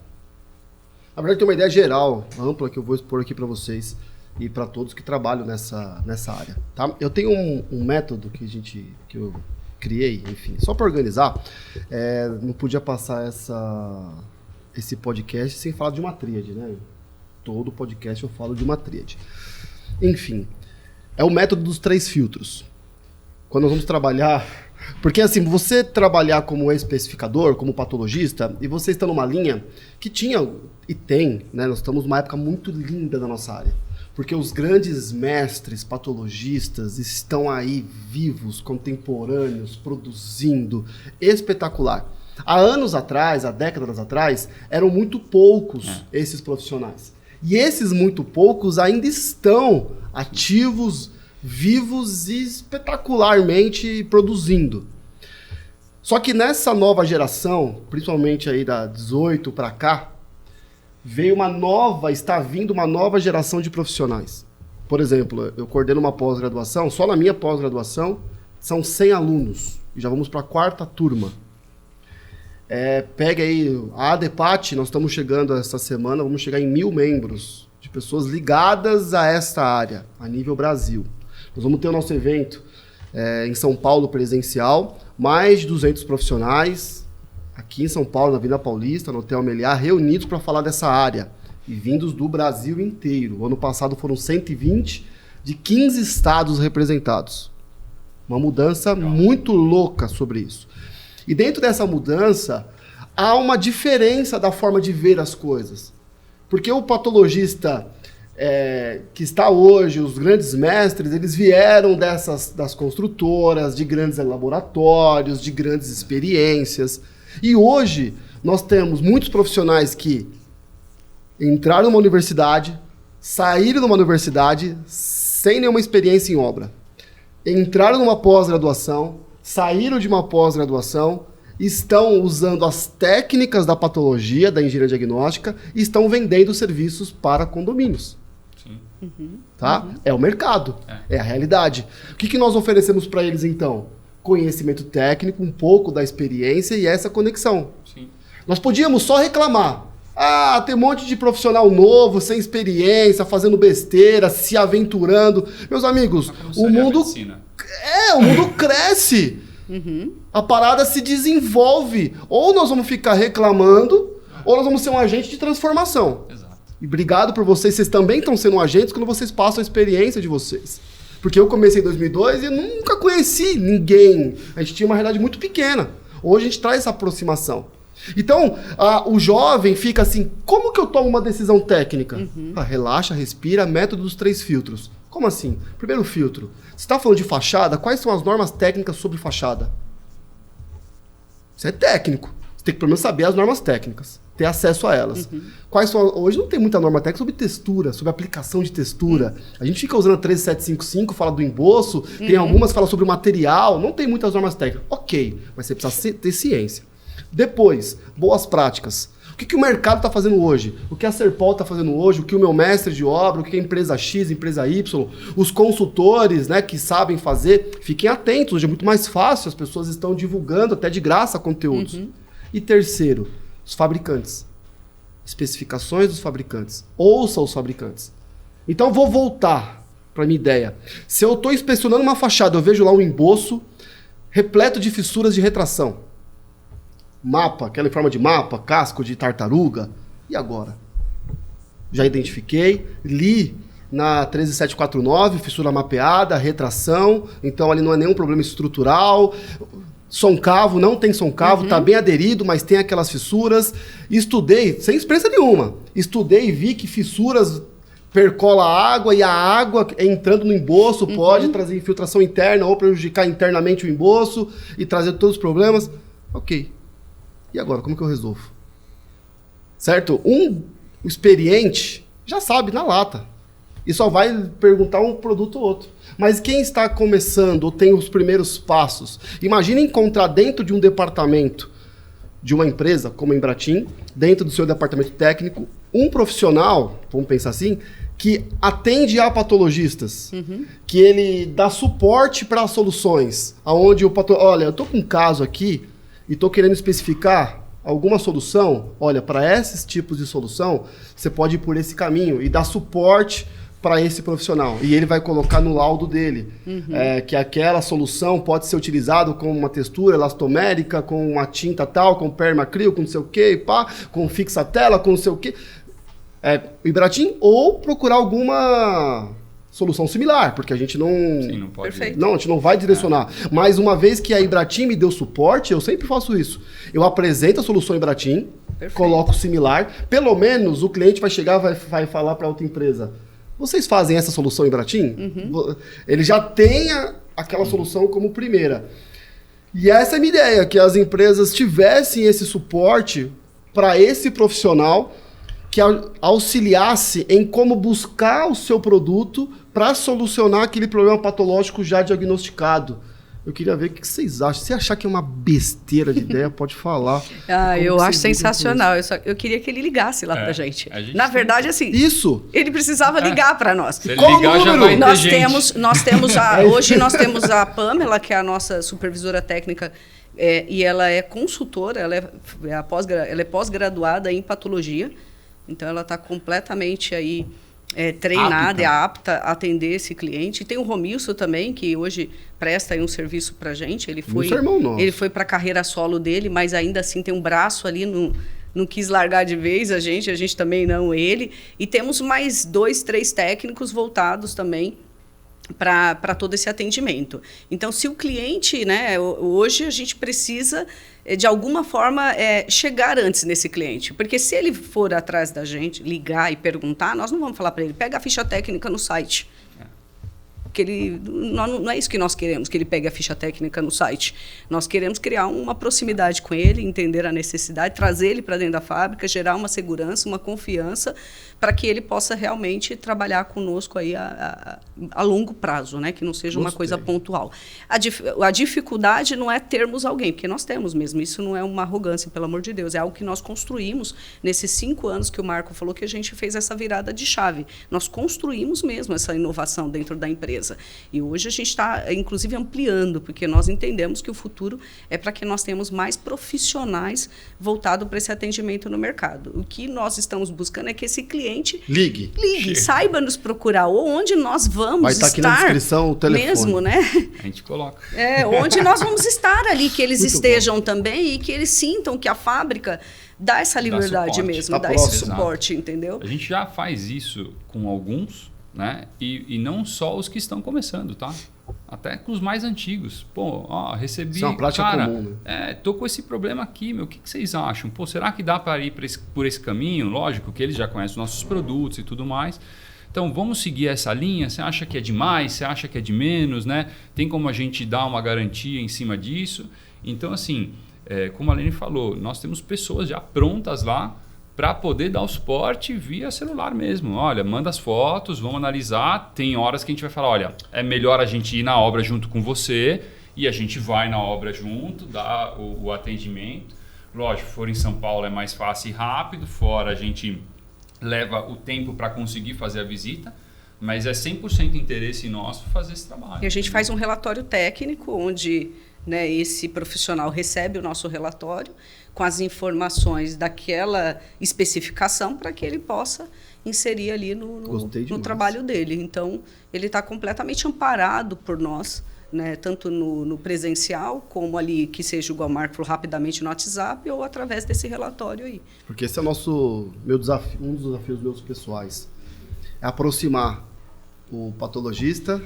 Na verdade, tem uma ideia geral, ampla, que eu vou expor aqui para vocês e para todos que trabalham nessa área. Tá? Eu tenho um método que eu criei, enfim, só para organizar, não podia passar esse podcast sem falar de uma tríade, né? Todo podcast eu falo de uma tríade. Enfim, é o método dos 3 filtros. Quando nós vamos trabalhar... Porque assim, você trabalhar como especificador, como patologista, e você está numa linha que tinha e tem, né? Nós estamos numa época muito linda da nossa área. Porque os grandes mestres patologistas estão aí vivos, contemporâneos, produzindo, espetacular. Há anos atrás, há décadas atrás, eram muito poucos esses profissionais. E esses muito poucos ainda estão ativos, vivos e espetacularmente produzindo. Só que nessa nova geração, principalmente aí da 18 para cá, está vindo uma nova geração de profissionais. Por exemplo, eu coordeno uma pós-graduação, só na minha pós-graduação são 100 alunos, e já vamos para a 4ª turma. Pega aí a ADEPAT, nós estamos chegando essa semana, vamos chegar em 1.000 membros de pessoas ligadas a esta área, a nível Brasil. Nós vamos ter o nosso evento em São Paulo presencial, mais de 200 profissionais, aqui em São Paulo, na Avenida Paulista, no Hotel Meliá, reunidos para falar dessa área, e vindos do Brasil inteiro. O ano passado foram 120 de 15 estados representados. Uma mudança muito louca sobre isso. E dentro dessa mudança, há uma diferença da forma de ver as coisas. Porque o patologista que está hoje, os grandes mestres, eles vieram das construtoras, de grandes laboratórios, de grandes experiências. E hoje, nós temos muitos profissionais que entraram numa universidade, saíram de uma universidade sem nenhuma experiência em obra. Entraram numa pós-graduação, saíram de uma pós-graduação, estão usando as técnicas da patologia, da engenharia diagnóstica, e estão vendendo serviços para condomínios. Sim. Tá? É o mercado, é a realidade. O que nós oferecemos para eles, então? Conhecimento técnico, um pouco da experiência e essa conexão. Sim. Nós podíamos só reclamar. Tem um monte de profissional novo, sem experiência, fazendo besteira, se aventurando. Meus amigos, o mundo cresce. A parada se desenvolve. Ou nós vamos ficar reclamando, ou nós vamos ser um agente de transformação. Exato. E obrigado por vocês também estão sendo agentes quando vocês passam a experiência de vocês. Porque eu comecei em 2002 e eu nunca conheci ninguém. A gente tinha uma realidade muito pequena. Hoje a gente traz essa aproximação. Então, o jovem fica assim, como que eu tomo uma decisão técnica? Relaxa, respira, método dos 3 filtros. Como assim? Primeiro filtro. Você está falando de fachada, quais são as normas técnicas sobre fachada? Isso é técnico. Você tem que pelo menos saber as normas técnicas, ter acesso a elas. Quais são? Hoje não tem muita norma técnica sobre textura, sobre aplicação de textura. A gente fica usando a 13755, fala do emboço, tem algumas que falam sobre o material, não tem muitas normas técnicas. Ok, mas você precisa ter ciência. Depois, boas práticas. O que o mercado está fazendo hoje? O que a Serpol está fazendo hoje? O que o meu mestre de obra? O que a empresa X, empresa Y? Os consultores, né, que sabem fazer. Fiquem atentos, hoje é muito mais fácil. As pessoas estão divulgando até de graça conteúdos. E terceiro, os fabricantes. Especificações dos fabricantes. Ouça os fabricantes. Então, vou voltar para a minha ideia. Se eu estou inspecionando uma fachada, eu vejo lá um emboço repleto de fissuras de retração. Mapa, aquela em forma de mapa, casco de tartaruga. E agora? Já identifiquei, li na 13749, fissura mapeada, retração, então ali não é nenhum problema estrutural. Soncavo, não tem soncavo, tá bem aderido, mas tem aquelas fissuras. Estudei, sem experiência nenhuma, estudei e vi que fissuras percola a água e a água entrando no emboço pode trazer infiltração interna ou prejudicar internamente o emboço e trazer todos os problemas. Ok. E agora, como que eu resolvo? Certo? Um experiente já sabe na lata. E só vai perguntar um produto ou outro. Mas quem está começando ou tem os primeiros passos, imagine encontrar dentro de um departamento de uma empresa, como a Embratim, dentro do seu departamento técnico, um profissional, vamos pensar assim, que atende a patologistas, que ele dá suporte para soluções, aonde o olha, eu estou com um caso aqui, e estou querendo especificar alguma solução, olha, para esses tipos de solução, você pode ir por esse caminho e dar suporte para esse profissional. E ele vai colocar no laudo dele que aquela solução pode ser utilizada com uma textura elastomérica, com uma tinta tal, com permacrio, com não sei o quê, com fixa-tela, com não sei o quê. Ibratim, ou procurar alguma solução similar, porque a gente não... Sim, não pode. Perfeito. Não, a gente não vai direcionar. Mas uma vez que a Ibratim me deu suporte, eu sempre faço isso. Eu apresento a solução Ibratim, coloco similar, pelo menos o cliente vai chegar e vai falar para outra empresa, vocês fazem essa solução Ibratim? Ele já tem aquela solução como primeira. E essa é a minha ideia, que as empresas tivessem esse suporte para esse profissional que auxiliasse em como buscar o seu produto para solucionar aquele problema patológico já diagnosticado. Eu queria ver o que vocês acham. Se achar que é uma besteira de ideia, pode falar. Eu acho sensacional. Eu queria que ele ligasse lá pra gente. Na verdade, assim... Isso! Ele precisava ligar para nós. Se ele ligar, já vai ter gente. Hoje nós temos a Pamela, que é a nossa supervisora técnica, e ela é consultora, ela é pós-graduada em patologia. Então, ela está completamente aí treinada e apta a atender esse cliente. E tem o Romilson também, que hoje presta aí um serviço para a gente. Ele foi para a carreira solo dele, mas ainda assim tem um braço ali, não quis largar de vez a gente também não ele. E temos mais 2, 3 técnicos voltados também para todo esse atendimento. Então, se o cliente, né, hoje a gente precisa, de alguma forma, chegar antes nesse cliente. Porque se ele for atrás da gente, ligar e perguntar, nós não vamos falar para ele, pega a ficha técnica no site. Que ele, não é isso que nós queremos, que ele pegue a ficha técnica no site. Nós queremos criar uma proximidade com ele, entender a necessidade, trazer ele para dentro da fábrica, gerar uma segurança, uma confiança, para que ele possa realmente trabalhar conosco aí a longo prazo, né? Que não seja uma coisa pontual. A dificuldade não é termos alguém, porque nós temos mesmo. Isso não é uma arrogância, pelo amor de Deus. É algo que nós construímos nesses 5 anos que o Marco falou que a gente fez essa virada de chave. Nós construímos mesmo essa inovação dentro da empresa. E hoje a gente está, inclusive, ampliando, porque nós entendemos que o futuro é para que nós tenhamos mais profissionais voltados para esse atendimento no mercado. O que nós estamos buscando é que esse cliente ligue, saiba nos procurar, ou onde nós vamos vai estar estar. Aqui na descrição o telefone. Mesmo, né? A gente coloca. Onde nós vamos estar ali, que eles Muito estejam bom. também e que eles sintam que a fábrica dá essa liberdade suporte. mesmo, dá próximo. esse suporte, entendeu? A gente já faz isso com alguns, né? E não só os que estão começando, tá? Até com os mais antigos. Pô, recebi... Isso é uma prática comum, né? Tô com esse problema aqui, meu. O que vocês acham? Pô, será que dá para ir por esse caminho? Lógico que eles já conhecem os nossos produtos e tudo mais. Então, vamos seguir essa linha? Você acha que é demais? Você acha que é de menos? Né? Tem como a gente dar uma garantia em cima disso? Então, assim, como a Lene falou, nós temos pessoas já prontas lá para poder dar o suporte via celular mesmo. Olha, manda as fotos, vamos analisar. Tem horas que a gente vai falar, olha, é melhor a gente ir na obra junto com você e a gente vai na obra junto, dá o atendimento. Lógico, se for em São Paulo é mais fácil e rápido, fora a gente leva o tempo para conseguir fazer a visita, mas é 100% interesse nosso fazer esse trabalho. E a gente faz um relatório técnico onde, né, esse profissional recebe o nosso relatório com as informações daquela especificação para que ele possa inserir ali no trabalho dele. Então, ele está completamente amparado por nós, né, tanto no presencial, como ali que seja igual o Marco falou, rapidamente no WhatsApp ou através desse relatório aí. Porque esse é meu desafio, um dos desafios meus pessoais. É aproximar o patologista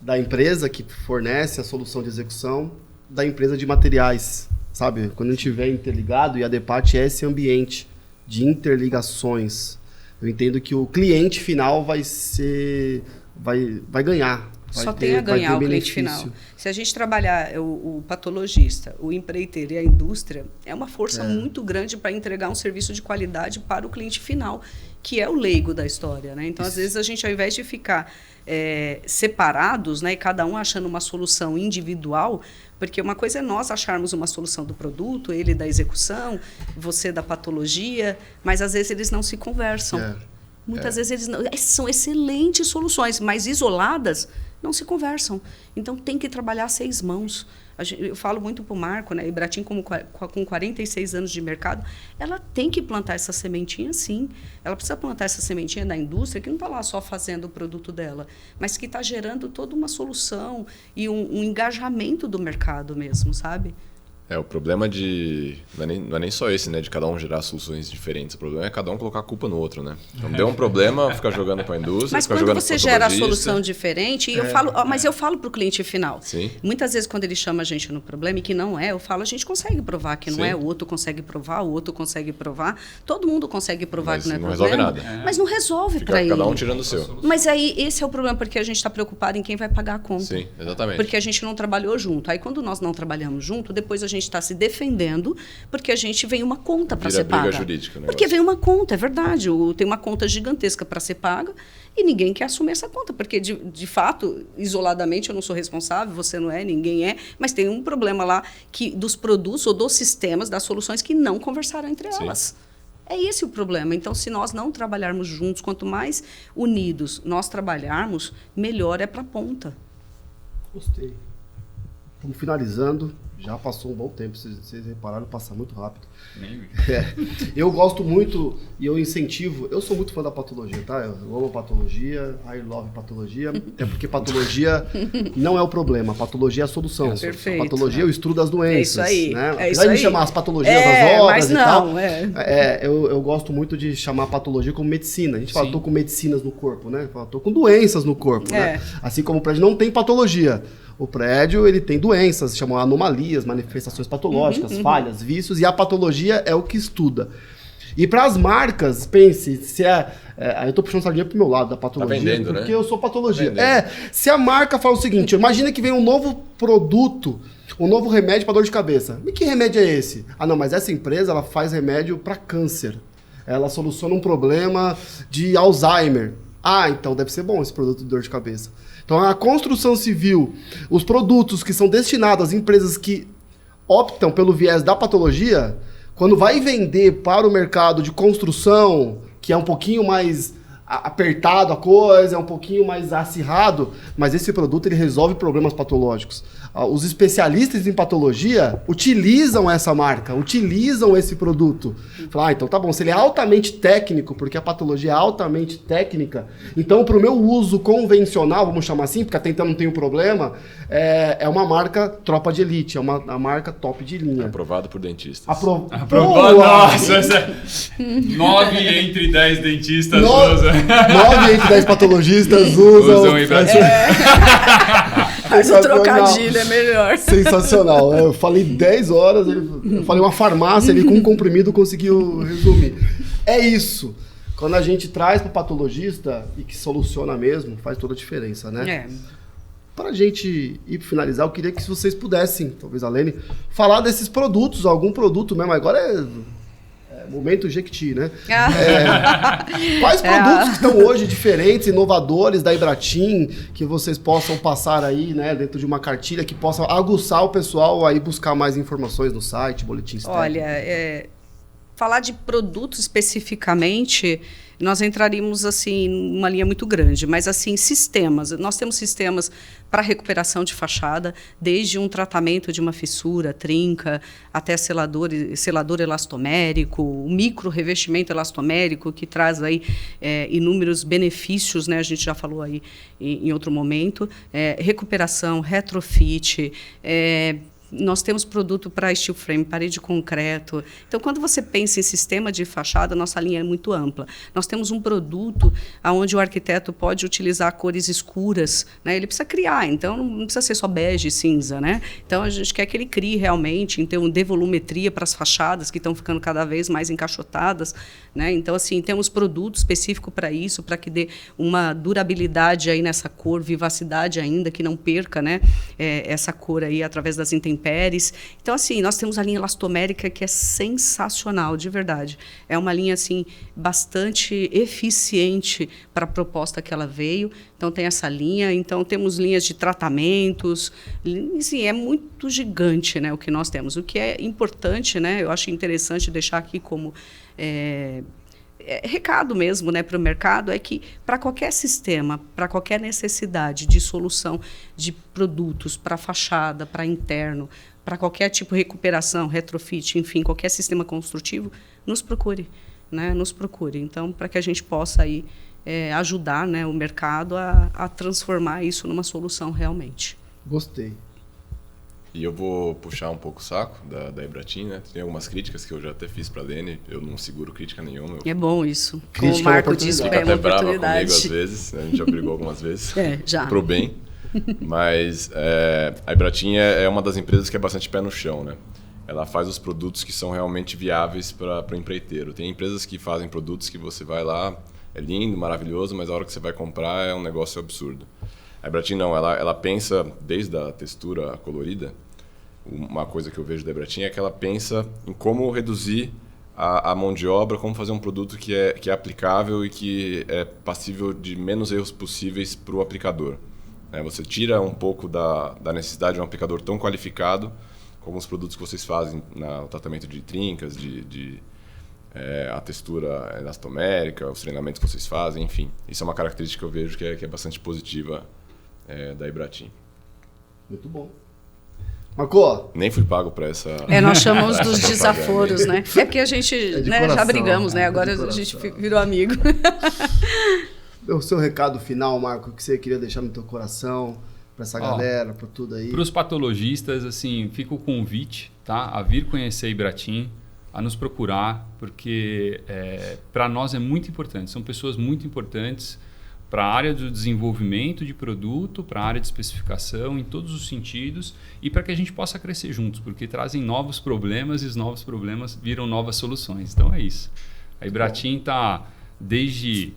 da empresa que fornece a solução de execução, da empresa de materiais, sabe? Quando a gente estiver interligado, e a DEPAT é esse ambiente de interligações. Eu entendo que o cliente final vai ganhar. Só tem a ganhar o cliente final. Se a gente trabalhar o patologista, o empreiteiro e a indústria, é uma força muito grande para entregar um serviço de qualidade para o cliente final, que é o leigo da história, né? Então, às vezes, a gente, ao invés de ficar separados, né, e cada um achando uma solução individual, porque uma coisa é nós acharmos uma solução do produto, ele da execução, você da patologia, mas às vezes eles não se conversam. Muitas vezes eles não, são excelentes soluções, mas isoladas não se conversam. Então tem que trabalhar 6 mãos. Eu falo muito para o Marco, né? A Ibratim, com 46 anos de mercado, ela tem que plantar essa sementinha, sim. Ela precisa plantar essa sementinha da indústria, que não está lá só fazendo o produto dela, mas que está gerando toda uma solução e um engajamento do mercado mesmo, sabe? O problema não é nem só esse, né? De cada um gerar soluções diferentes. O problema é cada um colocar a culpa no outro, né? Então, deu um problema, ficar jogando para a indústria, mas ficar quando jogando você gera a solução diferente, eu falo para o cliente final. Sim. Muitas vezes, quando ele chama a gente no problema, e que não é, eu falo, a gente consegue provar que não é, o outro consegue provar, o outro consegue provar, todo mundo consegue provar mas que não é não problema. Resolve nada. Mas não resolve Fica para ele. cada um tirando o seu. Mas aí, esse é o problema, porque a gente está preocupado em quem vai pagar a conta. Sim, exatamente. Porque a gente não trabalhou junto. Aí, quando nós não trabalhamos junto, depois a gente está se defendendo, porque a gente vem uma conta para ser paga. Briga jurídica, o negócio. Porque vem uma conta, é verdade. Tem uma conta gigantesca para ser paga e ninguém quer assumir essa conta, porque, de fato, isoladamente, eu não sou responsável, você não é, ninguém é, mas tem um problema lá dos produtos ou dos sistemas, das soluções que não conversaram entre elas. É esse o problema. Então, se nós não trabalharmos juntos, quanto mais unidos nós trabalharmos, melhor é para a ponta. Gostei. Estamos finalizando. Já passou um bom tempo, vocês repararam, passa muito rápido. Nem vi. Eu gosto muito e eu incentivo, eu sou muito fã da patologia, tá? Eu amo patologia, I love patologia, é porque patologia não é o problema, a patologia é a solução. Perfeito. A patologia é o estudo das doenças. É isso aí. Né? É isso Apesar de aí. chamar as patologias das horas mas e não, tal, eu gosto muito de chamar a patologia como medicina. A gente fala, Sim. tô com medicinas no corpo, né? Fala, tô com doenças no corpo, né? Assim como o prédio não tem patologia. O prédio, ele tem doenças, chamam anomalias, manifestações patológicas, falhas, vícios, e a patologia é o que estuda. E para as marcas, pense, se aí eu tô puxando sardinha pro meu lado da patologia, vendendo, porque né? eu sou patologia. Tá Se a marca fala o seguinte, imagina que vem um novo produto, um novo remédio para dor de cabeça. E que remédio é esse? Ah, não, mas essa empresa, ela faz remédio para câncer. Ela soluciona um problema de Alzheimer. Ah, então deve ser bom esse produto de dor de cabeça. Então, a construção civil, os produtos que são destinados às empresas que optam pelo viés da patologia, quando vai vender para o mercado de construção, que é um pouquinho mais apertado a coisa, é um pouquinho mais acirrado, mas esse produto ele resolve problemas patológicos. Os especialistas em patologia utilizam essa marca, utilizam esse produto. Falar, então tá bom, se ele é altamente técnico, porque a patologia é altamente técnica, então para o meu uso convencional, vamos chamar assim, porque até então não tenho problema, é uma marca tropa de elite, é uma marca top de linha. Aprovado por dentistas. Aprovado. Nossa, 9 entre 10 dentistas usam. 9 entre 10 patologistas usam Ibratim. Faz o trocadilho, é melhor. Sensacional. Eu falei 10 horas, eu falei uma farmácia ali com um comprimido, conseguiu resumir. É isso. Quando a gente traz para o patologista e que soluciona mesmo, faz toda a diferença, né? Para a gente ir finalizar, eu queria que vocês pudessem, talvez a Lene, falar desses produtos, algum produto mesmo. Agora é momento Jequiti, né? Quais produtos que estão hoje diferentes, inovadores da Ibratim, que vocês possam passar aí, né, dentro de uma cartilha, que possa aguçar o pessoal aí buscar mais informações no site, boletins técnicos? Olha, falar de produtos especificamente, nós entraríamos assim numa linha muito grande, mas assim sistemas. Nós temos sistemas para recuperação de fachada, desde um tratamento de uma fissura, trinca, até selador elastomérico, o micro revestimento elastomérico que traz aí inúmeros benefícios, né? A gente já falou aí em outro momento, recuperação, retrofit. Nós temos produto para steel frame, parede de concreto. Então, quando você pensa em sistema de fachada, nossa linha é muito ampla. Nós temos um produto onde o arquiteto pode utilizar cores escuras, né? Ele precisa criar, então não precisa ser só bege e cinza, né? Então, a gente quer que ele crie realmente, então, devolumetria para as fachadas que estão ficando cada vez mais encaixotadas, né? Então, assim, temos produto específico para isso, para que dê uma durabilidade aí nessa cor, vivacidade ainda, que não perca, né? Essa cor aí através das intempéries. Então, assim, nós temos a linha elastomérica que é sensacional, de verdade. É uma linha, assim, bastante eficiente para a proposta que ela veio. Então, tem essa linha. Então, temos linhas de tratamentos. Assim, é muito gigante, né, o que nós temos. O que é importante, né, eu acho interessante deixar aqui como... recado mesmo, né, para o mercado, é que para qualquer sistema, para qualquer necessidade de solução de produtos para fachada, para interno, para qualquer tipo de recuperação, retrofit, enfim, qualquer sistema construtivo, nos procure, né, nos procure. Então, para que a gente possa aí, ajudar, né, o mercado a transformar isso numa solução realmente. Gostei. E eu vou puxar um pouco o saco da Ibratim, né? Tem algumas críticas que eu já até fiz para a Lene, eu não seguro crítica nenhuma. É bom isso. Como o Marco disse, Fica é uma até brava oportunidade. comigo às vezes, né? A gente já brigou algumas vezes. Já. Pro bem. Mas a Ibratim é uma das empresas que é bastante pé no chão, né? Ela faz os produtos que são realmente viáveis para o empreiteiro. Tem empresas que fazem produtos que você vai lá, é lindo, maravilhoso, mas a hora que você vai comprar é um negócio absurdo. A Ibratim não, ela pensa desde a textura colorida. Uma coisa que eu vejo da Ibratim é que ela pensa em como reduzir a mão de obra, como fazer um produto que é aplicável e que é passível de menos erros possíveis para o aplicador. Você tira um pouco da necessidade de um aplicador tão qualificado como os produtos que vocês fazem no tratamento de trincas, a textura elastomérica, os treinamentos que vocês fazem, enfim. Isso é uma característica que eu vejo que é bastante positiva da Ibratim. Muito bom. Marcou? Nem fui pago para essa... Nós chamamos dos essa desaforos, né? É porque a gente coração, já brigamos, né? é Agora de a gente coração. virou amigo. O seu recado final, Marco, que você queria deixar no teu coração, para essa galera, para tudo aí. Para os patologistas, assim, fica o convite, tá? A vir conhecer a Ibratim, a nos procurar, porque para nós é muito importante. São pessoas muito importantes para a área do desenvolvimento de produto, para a área de especificação, em todos os sentidos, e para que a gente possa crescer juntos, porque trazem novos problemas e os novos problemas viram novas soluções. Então é isso. A Ibratim está desde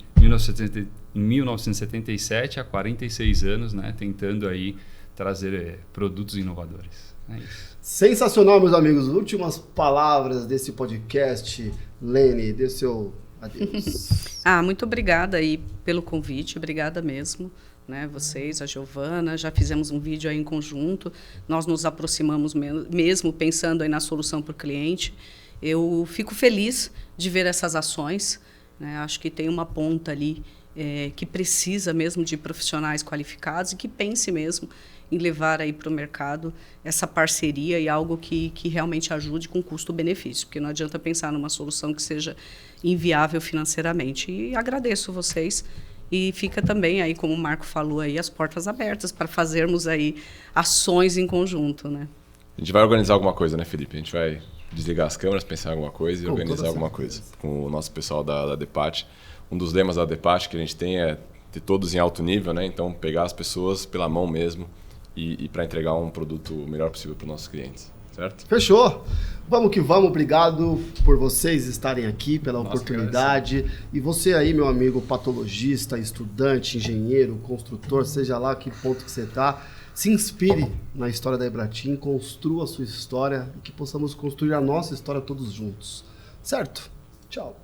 1977 há 46 anos, né, tentando aí trazer produtos inovadores. É isso. Sensacional, meus amigos. Últimas palavras desse podcast. Lene, dê seu adeus. Muito obrigada aí pelo convite, obrigada mesmo, né? Vocês, a Giovana, já fizemos um vídeo aí em conjunto, nós nos aproximamos mesmo pensando aí na solução para o cliente. Eu fico feliz de ver essas ações, né? Acho que tem uma ponta ali que precisa mesmo de profissionais qualificados e que pense mesmo em levar aí para o mercado essa parceria e algo que realmente ajude com custo-benefício, porque não adianta pensar numa solução que seja inviável financeiramente. E agradeço vocês e fica também aí, como o Marco falou aí, as portas abertas para fazermos aí ações em conjunto, né? A gente vai organizar alguma coisa, né, Felipe? A gente vai desligar as câmeras, pensar em alguma coisa e organizar alguma coisa com o nosso pessoal da DEPAT. Um dos lemas da DEPAT que a gente tem é ter todos em alto nível, né? Então, pegar as pessoas pela mão mesmo e para entregar um produto o melhor possível para os nossos clientes, certo? Fechou. Vamos que vamos. Obrigado por vocês estarem aqui, pela oportunidade. E você aí, meu amigo patologista, estudante, engenheiro, construtor, seja lá que ponto que você está, se inspire na história da Ibratim, construa a sua história e que possamos construir a nossa história todos juntos. Certo? Tchau.